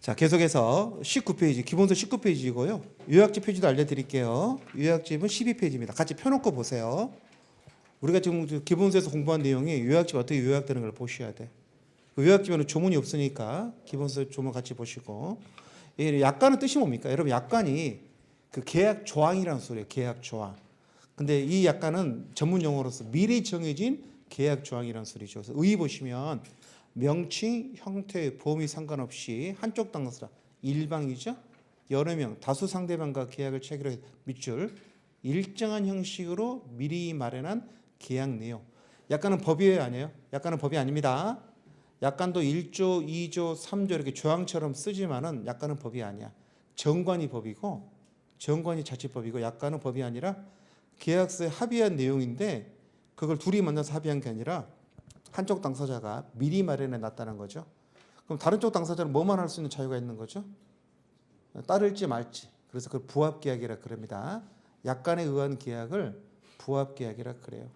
자, 계속해서 19페이지, 기본서 19페이지이고요. 요약집 표지도 알려드릴게요. 요약집은 12페이지입니다. 같이 펴놓고 보세요. 우리가 지금 기본서에서 공부한 내용이 요약집 어떻게 요약되는 걸 보셔야 돼. 그 요약집에는 조문이 없으니까 기본서 조문 같이 보시고. 약관은 뜻이 뭡니까? 여러분, 약관이 그 계약 조항이라는 소리예요. 계약 조항. 근데 이 약관은 전문 용어로서 미리 정해진 계약 조항이라는 소리죠. 그래서 의의 보시면 명칭, 형태, 범위 상관없이 한쪽 당사자, 일방이죠. 여러 명, 다수 상대방과 계약을 체결해 밑줄 일정한 형식으로 미리 마련한 계약 내용. 약관은 법이에요, 아니에요? 약관은 법이 아닙니다. 약관도 1조, 2조, 3조 이렇게 조항처럼 쓰지만은 약관은 법이 아니야. 정관이 법이고 정관이 자치법이고 약관은 법이 아니라 계약서에 합의한 내용인데 그걸 둘이 만나서 합의한 게 아니라 한쪽 당사자가 미리 마련해 놨다는 거죠. 그럼 다른 쪽 당사자는 뭐만 할 수 있는 자유가 있는 거죠? 따를지 말지. 그래서 그걸 부합계약이라 그럽니다. 약관에 의한 계약을 부합계약이라 그래요.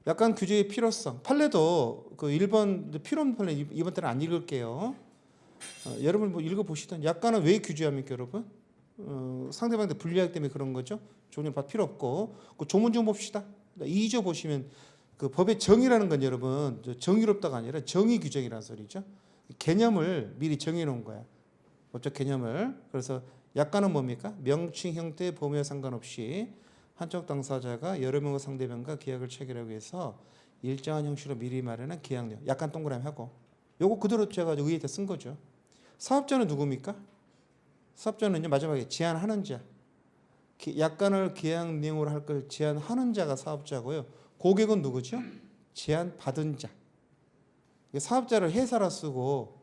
약관 규제의 필요성. 판례도 그 1번 필요한 판례 이번 때는 안 읽을게요. 여러분 뭐 읽어보시던 약관은 왜 규제합니까, 여러분? 상대방한테 불리하기 때문에 그런 거죠. 조문을 받을 필요 없고. 그 조문 좀 봅시다. 2조 보시면 그 법의 정의라는 건 여러분 정의롭다가 아니라 정의 규정이라는 소리죠. 개념을 미리 정해 놓은 거야. 법적 개념을. 그래서 약관은 뭡니까? 명칭, 형태, 범위와 상관없이 한쪽 당사자가 여러 명의 상대방과 계약을 체결하기 위해서 일정한 형식으로 미리 마련한 계약 내용. 약관 동그라미 하고. 요거 그대로 제가 의의에 쓴 거죠. 사업자는 누굽니까? 사업자는요, 마지막에 제안하는 자. 약관을 계약 내용으로 할 걸 제안하는 자가 사업자고요. 고객은 누구죠? 제안받은 자. 사업자를 회사라 쓰고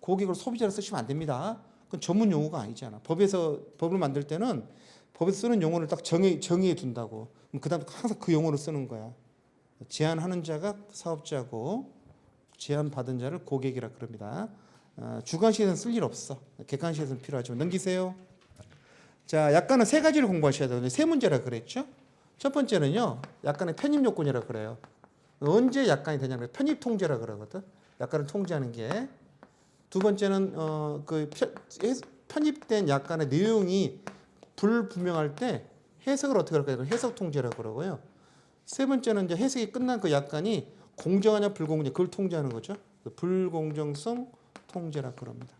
고객을 소비자로 쓰시면 안 됩니다. 그건 전문 용어가 아니잖아. 법을 만들 때는 법에서 쓰는 용어를 딱 정의해 둔다고. 그 다음 항상 그 용어를 쓰는 거야. 제안하는 자가 사업자고 제안받은 자를 고객이라 그럽니다. 주관식에서는 쓸 일 없어. 객관식에서는 필요하지만 넘기세요. 자, 약관은 세 가지를 공부하셔야 되는데 세 문제라 그랬죠. 첫 번째는요, 약관의 편입 요건이라 그래요. 언제 약관이 되냐면 편입 통제라 그러거든. 약관을 통제하는 게. 두 번째는 편입된 약관의 내용이 불분명할 때 해석을 어떻게 할까요? 해석 통제라 그러고요. 세 번째는 이제 해석이 끝난 그 약관이 공정하냐 불공정하냐 그걸 통제하는 거죠. 불공정성 통제라 그럽니다.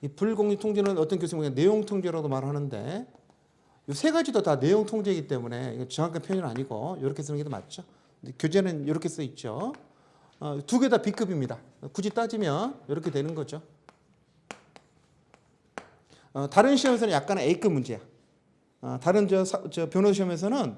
이 불공정 통제는 어떤 교수님은 내용 통제라고 말하는데 이 세 가지도 다 내용 통제이기 때문에 정확한 표현은 아니고 이렇게 쓰는 게 더 맞죠. 교재는 이렇게 써 있죠. 두 개 다 B급입니다. 굳이 따지면 이렇게 되는 거죠. 다른 시험에서는 약간 A급 문제야. 다른 변호사 시험에서는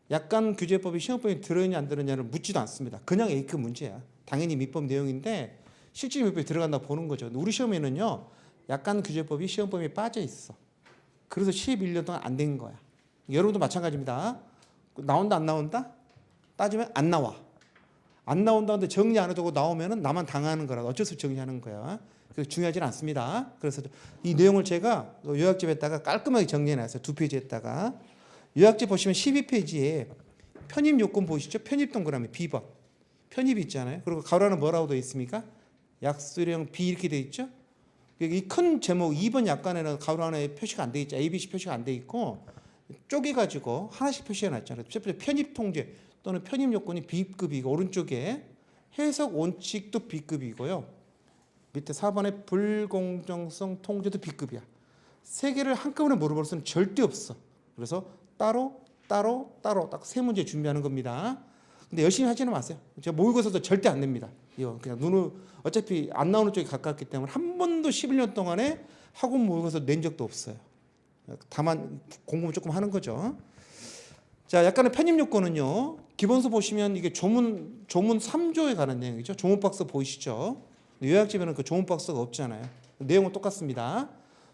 약관 규제법이 시험법에 들어있냐 안 들어있냐를 묻지도 않습니다. 그냥 A급 문제야. 당연히 민법 내용인데 실질 민법에 들어간다고 보는 거죠. 우리 시험에는요, 약관 규제법이 시험법에 빠져 있어. 그래서 11년 동안 안 된 거야. 여러분도 마찬가지입니다. 나온다 안 나온다? 따지면 안 나와. 안 나온다는데 정리 안 해두고 나오면은 나만 당하는 거라 어쩔 수 없이 정리하는 거야. 그래서 중요하지는 않습니다. 그래서 이 내용을 제가 요약집에다가 깔끔하게 정리해놨어요. 2페이지에다가. 요약집 보시면 12페이지에 편입 요건 보시죠. 편입 동그라미 B번. 편입이 있잖아요. 그리고 가로 안에 뭐라고 되어 있습니까? 약수령 B 이렇게 되어 있죠. 이 큰 제목 2번 약관에는 가로 안에 표시가 안 돼 있죠. ABC 표시가 안 돼 있고 쪼개가지고 하나씩 표시해 놨잖아요. 첫 번째 편입 통제 또는 편입 요건이 B급이고 오른쪽에 해석 원칙도 B급이고요. 밑에 4번에 불공정성 통제도 B급이야. 세 개를 한꺼번에 물어볼 수는 절대 없어. 그래서 따로 딱 세 문제 준비하는 겁니다. 근데 열심히 하지는 마세요. 제가 모의고사도 절대 안 냅니다. 이거 그냥 눈으로 어차피 안 나오는 쪽이 가깝기 때문에 한 번도 11년 동안에 학원 모의고사 낸 적도 없어요. 다만 공부 조금 하는 거죠. 자, 약간의 편입 요건은요. 기본서 보시면 이게 조문 3조에 관한 내용이죠. 조문 박스 보이시죠? 요약집에는 그 조문 박스가 없잖아요. 내용은 똑같습니다.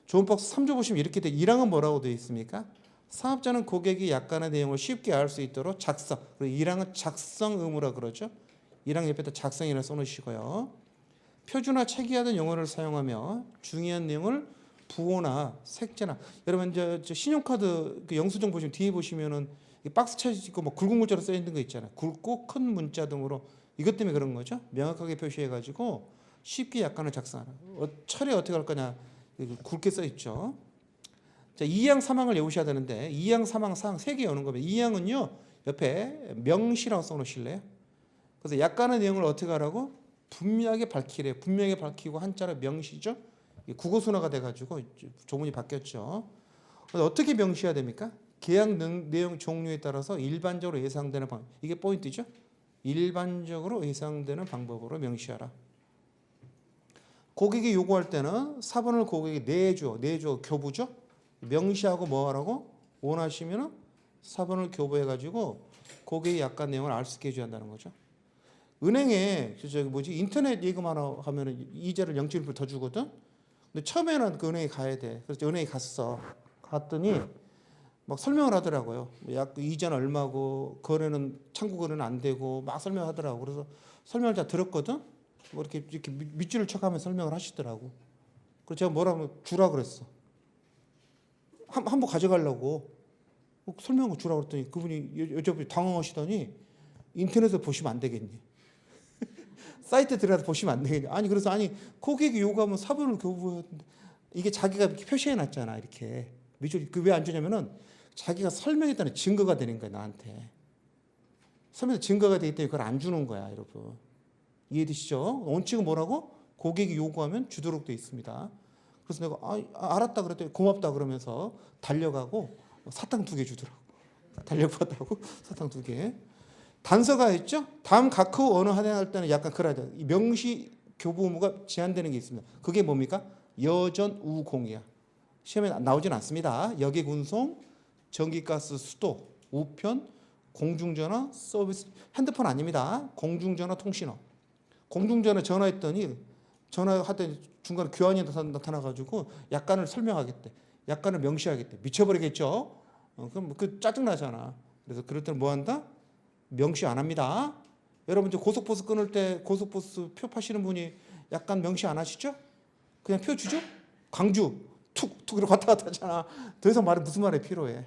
조문 박스 3조 보시면 이렇게 돼. 1항은 뭐라고 되어 있습니까? 사업자는 고객이 약관의 내용을 쉽게 알 수 있도록 작성. 그리고 1항은 작성 의무라 그러죠. 1항 옆에다 작성이라 써놓으시고요. 표준화 체계화된 용어를 사용하며 중요한 내용을 부호나 색채나 여러분 저 신용카드 그 영수증 보시면 뒤에 보시면은 박스 쳐지고 뭐 굵은 글자로 써 있는 거 있잖아요. 굵고 큰 문자 등으로 이것 때문에 그런 거죠. 명확하게 표시해 가지고 쉽게 약관을 작성하라. 처리 어떻게 할 거냐. 굵게 써 있죠. 자, 2항 3항을 외우셔야 되는데 2항 3항 4항 3개 외우는 겁니다. 2항은요. 옆에 명시라고 써 놓으실래요? 그래서 약관의 내용을 어떻게 하라고? 분명하게 밝히래요. 분명하게 밝히고 한자로 명시죠. 국어 순화가 돼 가지고 조문이 바뀌었죠. 그래서 어떻게 명시해야 됩니까? 계약 내용 종류에 따라서 일반적으로 예상되는 방법. 이게 포인트죠. 일반적으로 예상되는 방법으로 명시하라. 고객이 요구할 때는 4번을 고객이 내줘 교부죠. 명시하고 뭐 하라고? 원하시면은 4번을 교부해가지고 고객이 약관 내용을 알 수 있게 해줘야 한다는 거죠. 은행에 인터넷 예금만 하면은 이자를 0.1% 더 주거든. 근데 처음에는 그 은행에 가야 돼. 그래서 은행에 갔더니 막 설명을 하더라고요. 약 이자는 얼마고 거래는 창구 거래는 안 되고 막 설명하더라고. 그래서 설명을 다 들었거든. 뭐 이렇게 밑줄을 쳐가면서 설명을 하시더라고. 그래서 제가 뭐라고 주라 그랬어. 한번 가져가려고 설명을 주라고 그랬더니 그분이 여자분이 당황하시더니 인터넷에 보시면 안 되겠니? 사이트에 들어가서 보시면 안 되겠니? 아니 그래서 고객이 요구하면 4번을 교부했는데 이게 자기가 이렇게 표시해 놨잖아. 이렇게 밑줄 그 왜 안 주냐면은 자기가 설명했다는 증거가 되는 거야 나한테. 설명에 증거가 되기 때문에 그걸 안 주는 거야 여러분. 이해되시죠? 원칙은 뭐라고? 고객이 요구하면 주도록 돼 있습니다. 그래서 내가 알았다 그랬더니 고맙다 그러면서 달려가고 사탕 2개 주더라고. 달려갔다고 사탕 2개. 단서가 있죠? 다음 각호 언어 할애할 때는 약간 그래야 돼. 이 명시 교부 의무가 제한되는 게 있습니다. 그게 뭡니까? 여전우공이야. 시험에 나오진 않습니다. 역액 운송, 전기가스 수도, 우편, 공중전화, 서비스, 핸드폰 아닙니다. 공중전화 통신업. 공중전화 전화했더니 전화하더니 중간에 교환이 나타나가지고 약관을 설명하겠대. 약관을 명시하겠대. 미쳐버리겠죠. 그럼 그 짜증나잖아. 그래서 그럴 때는 뭐 한다? 명시 안 합니다. 여러분 이제 고속버스 끊을 때 고속버스 표 파시는 분이 약간 명시 안 하시죠? 그냥 표 주죠? 광주 툭툭 이렇게 왔다 갔다 하잖아. 더 이상 무슨 말이 필요해.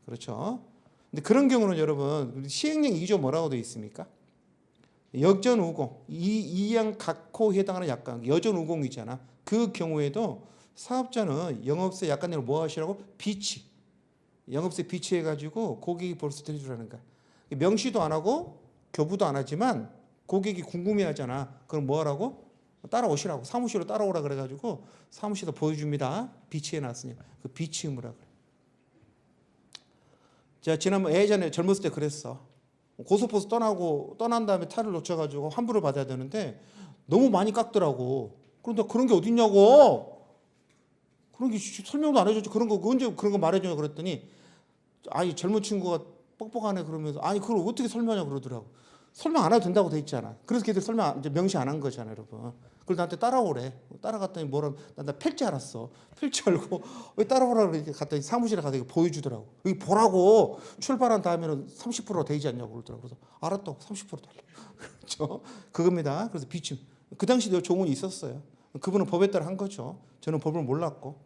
그렇죠? 근데 그런 경우는 여러분 시행령 2조 뭐라고 되어 있습니까? 역전우공, 이양 각호에 해당하는 약관, 여전우공이잖아. 그 경우에도 사업자는 영업세 약관 내용을 뭐 하시라고? 비치. 영업세 비치해가지고 고객이 볼 수 있도록 해주라는 거야. 명시도 안 하고 교부도 안 하지만 고객이 궁금해하잖아. 그럼 뭐 하라고? 따라오시라고. 사무실로 따라오라 그래가지고 사무실에서 보여줍니다. 비치해놨으니 그 비치 의무라 그래. 제가 지난번 예전에 젊었을 때 그랬어. 고속버스 떠난 다음에 차를 놓쳐가지고 환불을 받아야 되는데 너무 많이 깎더라고. 그런데 그런 게 어딨냐고. 그런 게 설명도 안 해줬지. 그런 거 언제 그런 거 말해주냐 그랬더니 젊은 친구가 뻑뻑하네 그러면서 그걸 어떻게 설명하냐 그러더라고. 설명 안 해도 된다고 돼 있잖아. 그래서 걔들 이제 명시 안 한 거잖아 여러분. 그걸 나한테 따라오래. 따라갔더니 나 펼지 알았어. 펼지 알고 왜 따라오라 그러니까 갔더니 사무실에 가서 이거 보여주더라고. 여기 보라고 출발한 다음에는 30% 되지 않냐고 그러더라고. 그래서 알았다고 30% 달라. 그렇죠? 그겁니다. 그래서 비침. 그 당시에 조문이 있었어요. 그분은 법에 따라 한 거죠. 저는 법을 몰랐고.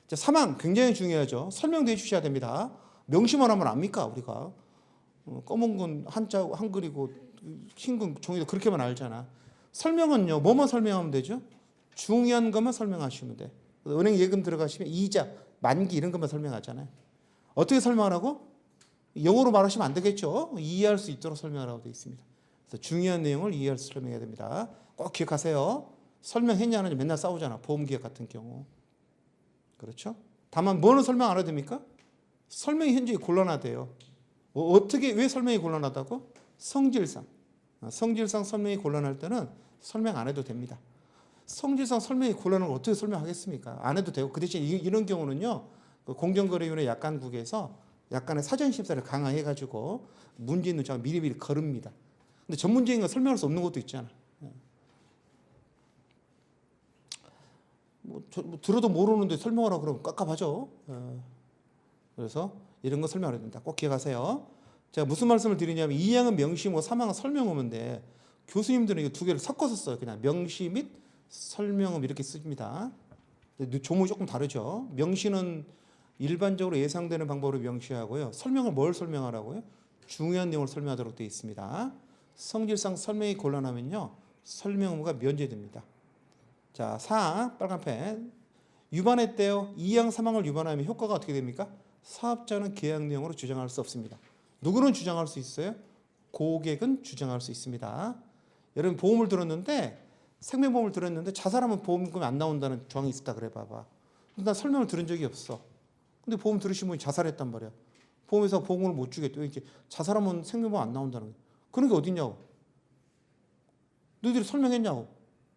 자, 3항 굉장히 중요하죠. 설명도 해주셔야 됩니다. 명시만 하면 압니까 우리가? 검은 건 한자 한글이고 흰 건 종이도 그렇게만 알잖아. 설명은요 뭐만 설명하면 되죠? 중요한 것만 설명하시면 돼. 은행 예금 들어가시면 이자, 만기 이런 것만 설명하잖아요. 어떻게 설명하라고? 영어로 말하시면 안 되겠죠. 이해할 수 있도록 설명하라고 되어 있습니다. 그래서 중요한 내용을 이해할 수 설명해야 됩니다. 꼭 기억하세요. 설명했냐는 맨날 싸우잖아. 보험기업 같은 경우. 그렇죠? 다만 뭐는 설명 안 해도 됩니까? 설명이 현저히 곤란하대요. 어떻게 왜 설명이 곤란하다고? 성질상 설명이 곤란할 때는 설명 안 해도 됩니다. 성질상 설명이 곤란한 걸 어떻게 설명하겠습니까? 안 해도 되고 그 대신 이런 경우는요 공정거래위원회 약관국에서 약간의 사전심사를 강화해가지고 문제 있는 장을 미리미리 거릅니다. 근데 전문적인 거 설명할 수 없는 것도 있잖아. 들어도 모르는데 설명하라고 그러면 깝깝하죠. 그래서 이런 거 설명해야 됩니다. 꼭 기억하세요. 제가 무슨 말씀을 드리냐면 2항은 명시, 3항은 설명음인데 교수님들은 이거 두 개를 섞어서 써요. 그냥 명시 및 설명음 이렇게 씁니다. 조목이 조금 다르죠. 명시는 일반적으로 예상되는 방법으로 명시하고요. 설명을 뭘 설명하라고요? 중요한 내용을 설명하도록 되어 있습니다. 성질상 설명이 곤란하면요 설명 의무가 면제됩니다. 자, 4 빨간 펜. 위반했대요. 2항 3항을 위반하면 효과가 어떻게 됩니까? 사업자는 계약 내용으로 주장할 수 없습니다. 누구는 주장할 수 있어요? 고객은 주장할 수 있습니다. 여러분 보험을 들었는데 생명보험을 들었는데 자살하면 보험금이 안 나온다는 조항이 있었다 그래 봐봐. 근데 난 설명을 들은 적이 없어. 근데 보험 들으신 분이 자살했단 말이야. 보험에서 보험을 못 주겠대. 이렇게 자살하면 생명보험 안 나온다는 거야. 그런 게 어딨냐고. 너희들이 설명했냐고.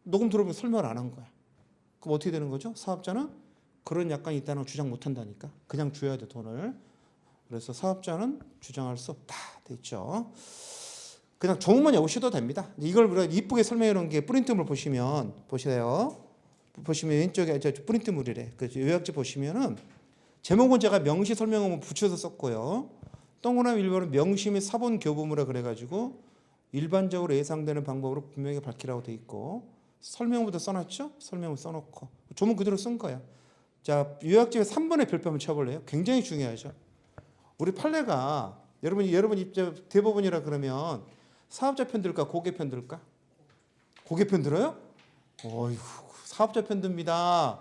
녹음 들어보면 설명을 안 한 거야. 그럼 어떻게 되는 거죠? 사업자는 그런 약관이 있다는 걸 주장 못 한다니까. 그냥 줘야 돼 돈을. 그래서 사업자는 주장할 수 없다 돼 있죠. 그냥 조문만 외우셔도 됩니다. 이걸 이쁘게 설명해 놓은 게 프린트물 보시면 보세요. 보시면 왼쪽에 프린트물이래. 그 요약지 보시면은 제목은 제가 명시 설명음을 붙여서 썼고요. 동그라미 1번은 명시 및 사본 교부문이라 그래가지고 일반적으로 예상되는 방법으로 분명히 밝히라고 돼 있고 설명부터 써놨죠? 설명을 써놓고 조문 그대로 쓴 거야. 자, 요약집에 3번의 별표 한번 쳐볼래요? 굉장히 중요하죠. 우리 판례가 여러분이 대법원이라 그러면 사업자 편 들까 고객 편 들까? 고객 편 들어요? 어휴, 사업자 편 듭니다.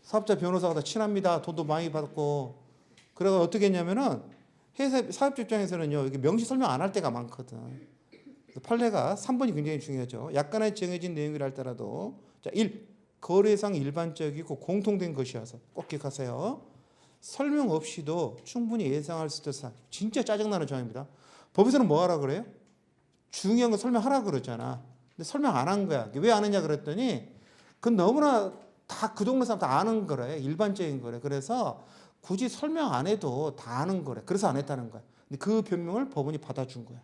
사업자 변호사가 다 친합니다. 돈도 많이 받고. 그래서 어떻게 했냐면은 회사 사업자 입장에서는요, 이게 명시 설명 안 할 때가 많거든. 판례가 3번이 굉장히 중요하죠. 약관에 정해진 내용이라 할때라도 자, 1. 거래상 일반적이고 공통된 것이어서 꼭 기억하세요. 설명 없이도 충분히 예상할 수 있는 사항. 진짜 짜증나는 조항입니다. 법에서는 뭐 하라 그래요? 중요한 거 설명하라 그러잖아. 근데 설명 안 한 거야. 왜 안 했냐 그랬더니 그건 너무나 다 그 동네 사람 다 아는 거래. 일반적인 거래. 그래서 굳이 설명 안 해도 다 아는 거래. 그래서 안 했다는 거야. 근데 그 변명을 법원이 받아준 거야.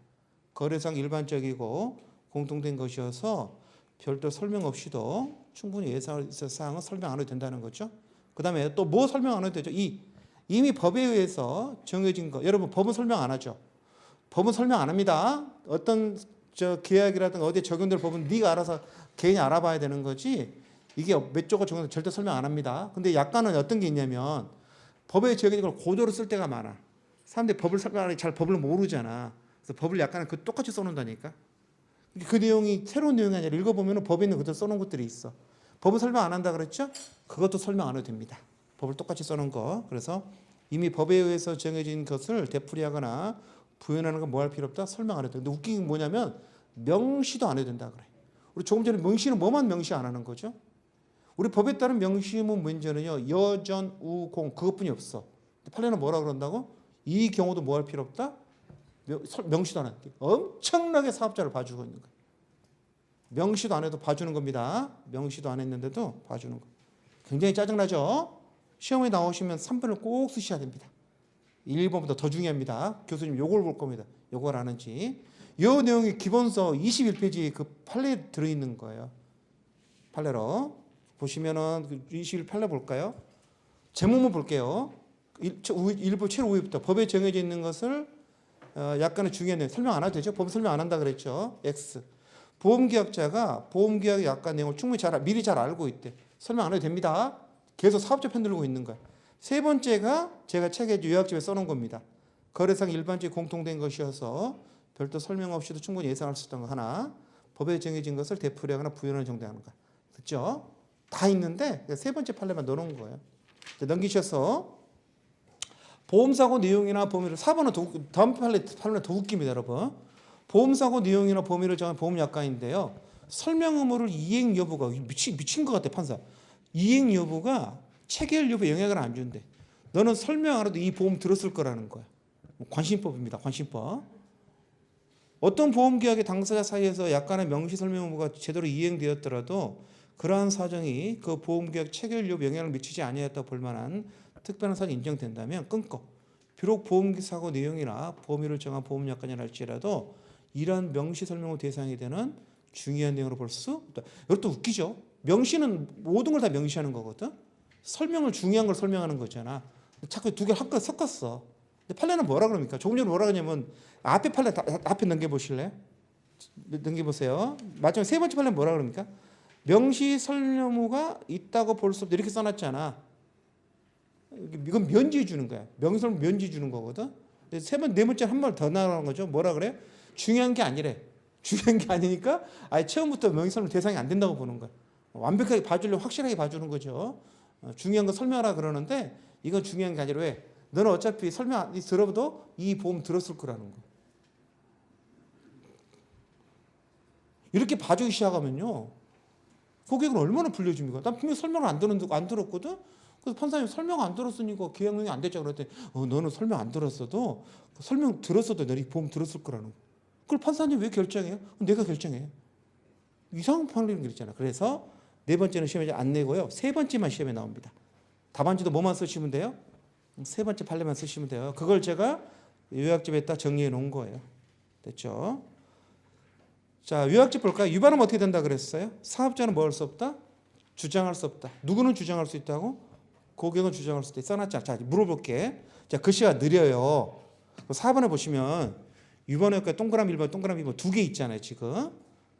거래상 일반적이고 공통된 것이어서 별도 설명 없이도 충분히 예상할 수 있는 사항은 설명 안 해도 된다는 거죠. 그 다음에 또 뭐 설명 안 해도 되죠? 이미 법에 의해서 정해진 거. 여러분 법은 설명 안 하죠. 법은 설명 안 합니다. 어떤 계약이라든가 어디에 적용될 법은 네가 알아서 개인이 알아봐야 되는 거지. 이게 몇 조가 적용돼 절대 설명 안 합니다. 근데 약간은 어떤 게 있냐면 법에 적용된 걸 고도로 쓸 때가 많아. 사람들이 법을 설명하는 잘 법을 모르잖아. 그래서 법을 약간은 그 똑같이 써놓는다니까. 그 내용이 새로운 내용이 아니라 읽어보면 법에 있는 그대로 써놓은 것들이 있어. 법은 설명 안 한다 그랬죠? 그것도 설명 안 해도 됩니다. 법을 똑같이 써놓은 거. 그래서 이미 법에 의해서 정해진 것을 되풀이하거나 부연하는 건 뭐 할 필요 없다? 설명 안 해도 돼. 근데 웃긴 게 뭐냐면 명시도 안 해도 된다 그래. 우리 조금 전에 명시는 뭐만 명시 안 하는 거죠? 우리 법에 따른 명시문 문제는요. 여전, 우, 공 그것뿐이 없어. 판례는 뭐라 그런다고? 이 경우도 뭐 할 필요 없다? 명시도 안 해. 엄청나게 사업자를 봐주고 있는 거야. 명시도 안 해도 봐주는 겁니다. 명시도 안 했는데도 봐주는 거. 굉장히 짜증나죠? 시험에 나오시면 3번을 꼭 쓰셔야 됩니다. 1번보다 더 중요합니다. 교수님 요걸 볼 겁니다. 요걸 아는지. 요 내용이 기본서 21페이지 그 판례에 들어있는 거예요. 판례로. 보시면은 21 판례 볼까요? 제목만 볼게요. 일부 최로 5위부터 법에 정해져 있는 것을 약간의 중요한 내용 설명 안 해도 되죠? 법 설명 안 한다 그랬죠? X. 보험계약자가 보험계약의 약관 내용을 충분히 미리 잘 알고 있대. 설명 안 해도 됩니다. 계속 사업자 편 들고 있는 거야. 세 번째가 제가 책에 요약집에 써놓은 겁니다. 거래상 일반적이 공통된 것이어서 별도 설명 없이도 충분히 예상할 수 있다는 거 하나. 법에 정해진 것을 되풀이하거나 부연을 정당하는 거. 됐죠? 다 있는데 세 번째 판례만 넣어놓은 거예요. 넘기셔서 보험사고 내용이나 범위를 4번은 다음 판례는 더 웃깁니다. 여러분. 보험사고 내용이나 범위를 정한 보험약관인데요. 설명 의무를 이행 여부가 미친 것 같아 판사. 이행 여부가 체결 여부에 영향을 안 준대. 너는 설명 안 해도 이 보험 들었을 거라는 거야. 관심법입니다. 관심법. 어떤 보험계약의 당사자 사이에서 약간의 명시 설명 의무가 제대로 이행되었더라도 그러한 사정이 그 보험계약 체결 여부에 영향을 미치지 아니하였다 볼 만한 특별한 사정이 인정된다면 끊고 비록 보험사고 내용이나 범위를 정한 보험약관이라 할지라도 이러한 명시 설명의 대상이 되는 중요한 내용으로 볼 수 있다. 이것도 웃기죠. 명시는 모든 걸 다 명시하는 거거든. 설명을 중요한 걸 설명하는 거잖아. 자꾸 두 개를 한꺼번에 섞었어. 근데 판례는 뭐라 그럽니까? 조금 전에 뭐라 그러냐면 앞에 판례 앞에 넘겨보실래요? 넘겨보세요. 마지막 세 번째 판례는 뭐라 그럽니까? 명시 설명무가 있다고 볼 수 없다 이렇게 써놨잖아. 이건 면제 주는 거야. 명시 설명 면제 주는 거거든. 네 번째 한 번 더 나가는 거죠. 뭐라 그래? 중요한 게 아니래. 중요한 게 아니니까 아예 처음부터 명시 설명 대상이 안 된다고 보는 거야. 완벽하게 봐주려면 확실하게 봐주는 거죠. 중요한 거 설명하라 그러는데 이건 중요한 게 아니라 왜? 너는 어차피 설명 안 들어도 이 보험 들었을 거라는 거. 이렇게 봐주기 시작하면요. 고객은 얼마나 불려줍니까? 난 분명히 설명을 안 들었거든? 그래서 판사님 설명 안 들었으니까 계약명이 안 됐죠. 그랬더니 너는 설명 안 들었어도 설명 들었어도 너는 이 보험 들었을 거라는 거. 그걸 판사님 왜 결정해요? 내가 결정해. 이상한 판례는 그랬잖아. 그래서 네 번째는 시험에 안 내고요. 세 번째만 시험에 나옵니다. 답안지도 뭐만 쓰시면 돼요? 세 번째 판례만 쓰시면 돼요. 그걸 제가 요약집에다 정리해 놓은 거예요. 됐죠? 자, 요약집 볼까요? 위반하면 어떻게 된다 그랬어요? 사업자는 뭐 할 수 없다? 주장할 수 없다. 누구는 주장할 수 있다고? 고객은 주장할 수 있다. 써놨잖아. 자, 물어볼게. 자, 글씨가 느려요. 4번에 보시면 위반효과 동그라미 1번, 동그라미 2번 두 개 있잖아요, 지금.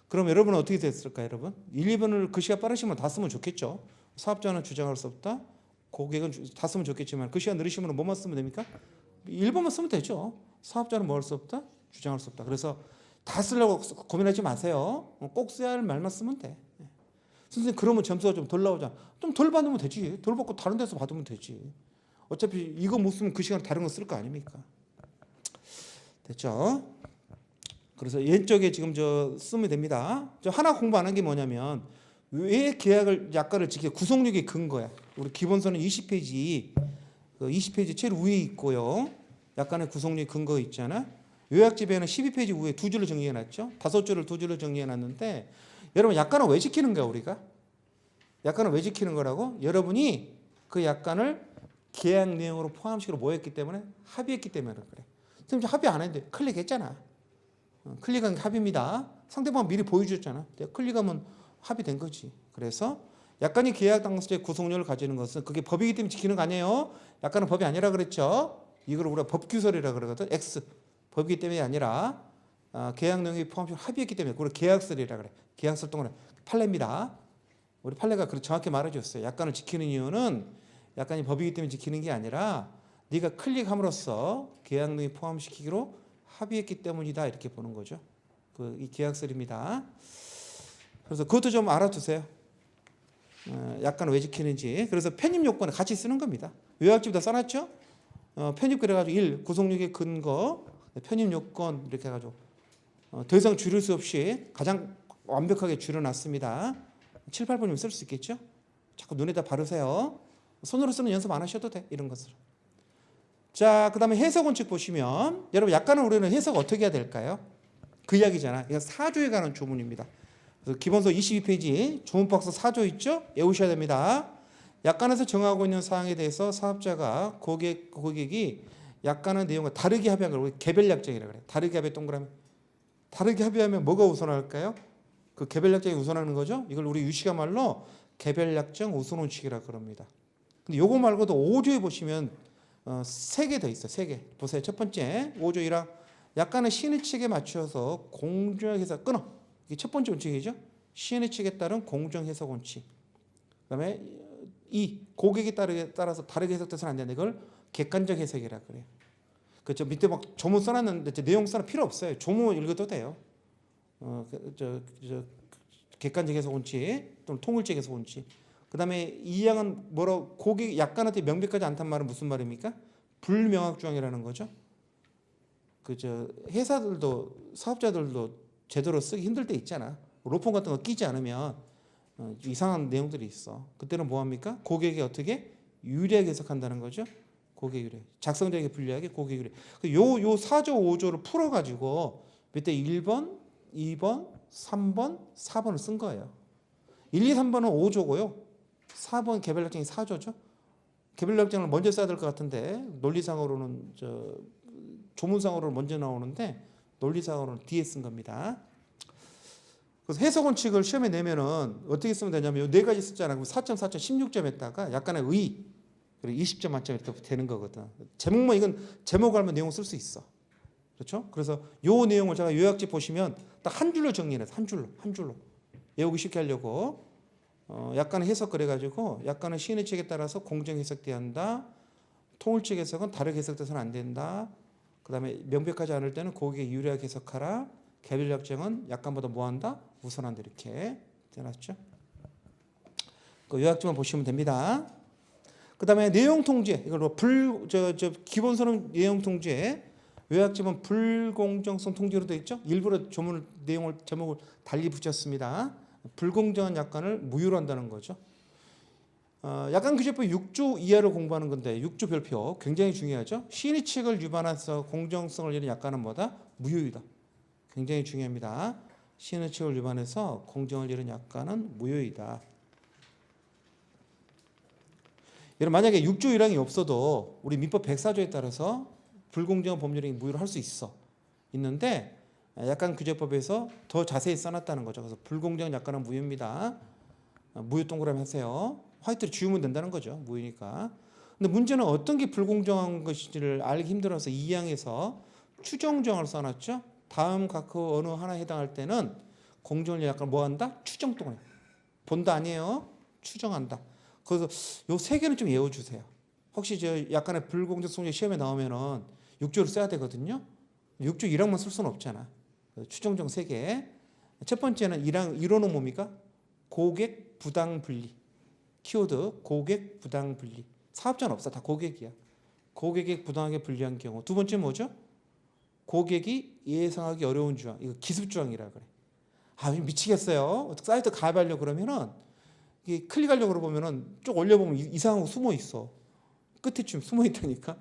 그럼 여러분은 어떻게 됐을까요, 여러분? 1, 2번을 글씨가 빠르시면 다 쓰면 좋겠죠. 사업자는 주장할 수 없다. 고객은 다 쓰면 좋겠지만 글씨가 느리시면 뭐만 쓰면 됩니까? 1번만 쓰면 되죠. 사업자는 뭐 할 수 없다? 주장할 수 없다. 그래서 다 쓰려고 고민하지 마세요. 꼭 써야 할 말만 쓰면 돼. 선생님 그러면 점수가 좀 덜 나오잖아. 좀 덜 받으면 되지. 덜 받고 다른 데서 받으면 되지. 어차피 이거 못 쓰면 그 시간에 다른 거 쓸 거 아닙니까? 됐죠? 그래서 왼쪽에 지금 쓰면 됩니다. 저 하나 공부 안 한 게 뭐냐면 왜 계약을 약관을 지켜 구속력의 근거야. 우리 기본서는 20페이지 20페이지 제일 위에 있고요. 약관의 구속력의 근거 있잖아. 요약집에는 12페이지 위에 두 줄로 정리해놨죠. 5줄을 두 줄로 정리해놨는데 여러분 약관을 왜 지키는 거야 우리가? 약관을 왜 지키는 거라고? 여러분이 그 약관을 계약 내용으로 포함식으로 뭐 했기 때문에? 합의했기 때문에 그래. 지금 합의 안 했는데 클릭했잖아. 클릭한 게 합의입니다. 상대방 미리 보여줬잖아. 클릭하면 합의된 거지. 그래서 약관이 계약 당사자의 구속력을 가지는 것은 그게 법이기 때문에 지키는 거 아니에요. 약관은 법이 아니라 그랬죠. 이걸 우리가 법규설이라 그러거든. X. 법이기 때문에 아니라 계약 내용이 포함식으로 합의했기 때문에 그걸 계약설이라 그래. 계약설 동안에 판례입니다. 우리 판례가 그렇게 정확히 말해줬어요. 약관을 지키는 이유는 약관이 법이기 때문에 지키는 게 아니라 네가 클릭함으로써 계약 내용이 포함시키기로 합의했기 때문이다 이렇게 보는 거죠. 이 계약설입니다. 그래서 그것도 좀 알아두세요. 약관을 왜 지키는지. 그래서 편입 요건을 같이 쓰는 겁니다. 요약집에다 써놨죠. 편입 그래가지고 1. 구속력의 근거 편입 요건 이렇게 해가지고 더 이상 줄일 수 없이 가장 완벽하게 줄여놨습니다. 7, 8번이면 쓸 수 있겠죠? 자꾸 눈에다 바르세요. 손으로 쓰는 연습 안 하셔도 돼. 이런 것을. 자, 그 다음에 해석 원칙 보시면 여러분 약관은 우리는 해석 어떻게 해야 될까요? 그 이야기잖아. 이거 사조에 관한 조문입니다. 그래서 기본서 22페이지 조문박스 4조 있죠? 외우셔야 됩니다. 약관에서 정하고 있는 사항에 대해서 사업자가 고객이 약관의 내용과 다르게 합의한 걸 개별 약정이라고 그래요. 다르게 합의 동그라미. 다르게 합의하면 뭐가 우선할까요? 그 개별 약정이 우선하는 거죠. 이걸 우리 유시가 말로 개별 약정 우선 원칙이라고 그럽니다. 근데 요거 말고도 5조에 보시면 3개 더 있어요. 3개. 보세요. 첫 번째 5조 1항 약관의 시행의 측에 맞춰서 공정해석 끊어. 이게 첫 번째 원칙이죠. 시행의 측에 따른 공정해석 원칙. 그다음에 2. 고객에 따라서 다르게 해석돼서는 안 된다. 이걸 객관적 해석이라 그래요. 그저 밑에 막 조문 써놨는데 내용 써는 필요 없어요. 조문 읽어도 돼요. 객관적 해석 원칙 또는 통일적 해석 원칙. 그다음에 이 항은 뭐라고 고객 약관한테 명백하지 않단 말은 무슨 말입니까? 불명확 조항이라는 거죠. 회사들도 사업자들도 제대로 쓰기 힘들 때 있잖아. 로펌 같은 거 끼지 않으면 이상한 내용들이 있어. 그때는 뭐 합니까? 고객이 어떻게 유리하게 해석한다는 거죠. 고객 유리. 작성자에게 불리하게 고객 유리. 요 4조 5조를 풀어 가지고 밑에 1번, 2번, 3번, 4번을 쓴 거예요. 1, 2, 3번은 5조고요. 4번 개별 약정이 4조죠. 개별 약정을 먼저 써야 될 것 같은데 논리상으로는 조문상으로는 먼저 나오는데 논리상으로는 뒤에 쓴 겁니다. 그래서 해석 원칙을 시험에 내면은 어떻게 쓰면 되냐면 요 네 가지 썼잖아요. 그럼 4.4점 16점에다가 약간의 의 그리고 20점 만점 이렇게 되는 거거든. 제목만 이건 제목 알면 내용 쓸 수 있어. 그렇죠? 그래서 요 내용을 제가 요약집 보시면 딱 한 줄로 정리해서 한 줄로 외우기 쉽게 하려고 약간의 해석 그래가지고 약간의 시인의 책에 따라서 공정 해석돼야 한다. 통일적 해석은 다르게 해석돼서는 안 된다. 그다음에 명백하지 않을 때는 고객에 유리하게 해석하라. 개별 약정은 약관보다 뭐한다? 우선한다 이렇게 해놨죠. 그 요약지만 보시면 됩니다. 그 다음에 내용 통제, 이걸 기본서는 내용 통제, 요약지만 불공정성 통제로 되어 있죠. 일부러 조문을 내용을 제목을 달리 붙였습니다. 불공정한 약관을 무효로 한다는 거죠. 약관규제법 6조 이하를 공부하는 건데 6조 별표 굉장히 중요하죠. 시의칙을 위반해서 공정성을 잃은 약관은 뭐다? 무효이다. 굉장히 중요합니다. 시의칙을 위반해서 공정을 잃은 약관은 무효이다. 여러분 만약에 6조 1항이 없어도 우리 민법 104조에 따라서 불공정한 법률행위 무효를 할 수 있는데 약관규제법에서 더 자세히 써놨다는 거죠. 그래서 불공정한 약관은 무효입니다. 무효 동그라미 하세요. 화이트로 지우면 된다는 거죠. 무효니까. 근데 문제는 어떤 게 불공정한 것인지를 알기 힘들어서 2항에서 추정정을 써놨죠. 다음 각 어느 하나에 해당할 때는 공정을 약간 뭐 한다? 추정 동그라미. 본다 아니에요. 추정한다. 그래서 요 세 개는 좀 외워주세요. 혹시 저 약간의 불공정성 시험에 나오면은 6조를 써야 되거든요. 6조 1항만 쓸 수는 없잖아. 추정정 3개. 첫 번째는 1호는 뭡니까? 고객 부당 분리. 키워드 고객 부당 분리. 사업자는 없어. 다 고객이야. 고객이 부당하게 분리한 경우. 두 번째 뭐죠? 고객이 예상하기 어려운 조항. 이거 기습조항이라 그래. 아, 미치겠어요. 사이트 가입하려고 그러면은 이게 클릭하려고 그러면은 쭉 올려보면 이상한 거 숨어 있어. 끝에 좀 숨어 있다니까.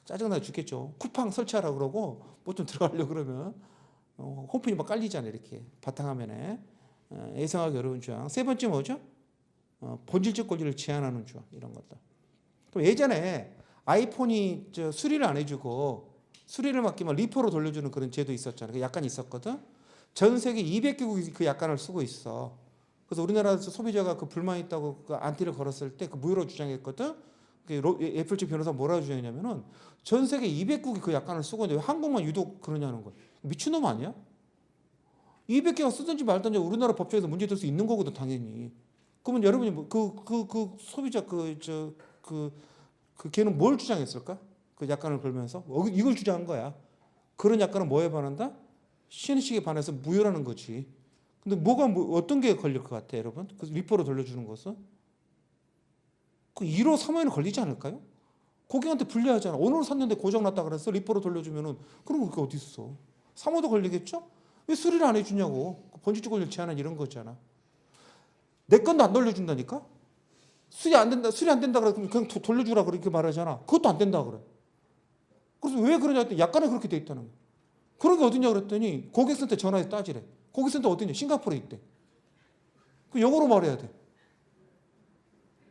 짜증나 죽겠죠. 쿠팡 설치하라고 그러고 뭐 좀 들어가려고 그러면 홈페이지 막 깔리잖아요. 이렇게 바탕화면에. 예상하기 어려운 조항. 세 번째 뭐죠? 본질적 권리를 제한하는 조항. 이런 것들. 그럼 예전에 아이폰이 수리를 안 해주고 수리를 맡기면 리퍼로 돌려주는 그런 제도 있었잖아요. 약간 있었거든. 전 세계 200개국이 그 약관을 쓰고 있어. 그래서 우리나라에서 소비자가 그 불만 있다고 그 안티를 걸었을 때 그 무효로 주장했거든. 애플 측 변호사 뭐라고 주장했냐면은 전 세계 200국이 그 약관을 쓰고 있는데 왜 한국만 유독 그러냐는 거야. 미친놈 아니야? 200개가 쓰든지 말든지 우리나라 법정에서 문제될 수 있는 거거든 당연히. 그러면 여러분이 그 소비자 걔는 뭘 주장했을까? 그 약관을 걸면서 이걸 주장한 거야. 그런 약관은 뭐에 반한다? 시의식에 반해서 무효라는 거지. 근데 어떤 게 걸릴 것 같아, 여러분? 그 리퍼로 돌려주는 것은? 그 1호, 3호에는 걸리지 않을까요? 고객한테 불리하잖아. 오늘 샀는데 고장났다 그랬어. 리퍼로 돌려주면은 그럼 그게 어디 있어? 3호도 걸리겠죠? 왜 수리를 안 해주냐고. 본질적 권리를 제한한 이런 거잖아. 내 건도 안 돌려준다니까? 수리 안 된다 그래. 그냥 돌려주라 그렇게 말하잖아. 그것도 안 된다 그래. 그래서 왜 그러냐 했더니 약관에 그렇게 돼 있다는 거야. 그런 게 어디냐 그랬더니 고객센터 전화해서 따지래. 고객센터 어디냐? 싱가포르에 있대. 그 영어로 말해야 돼.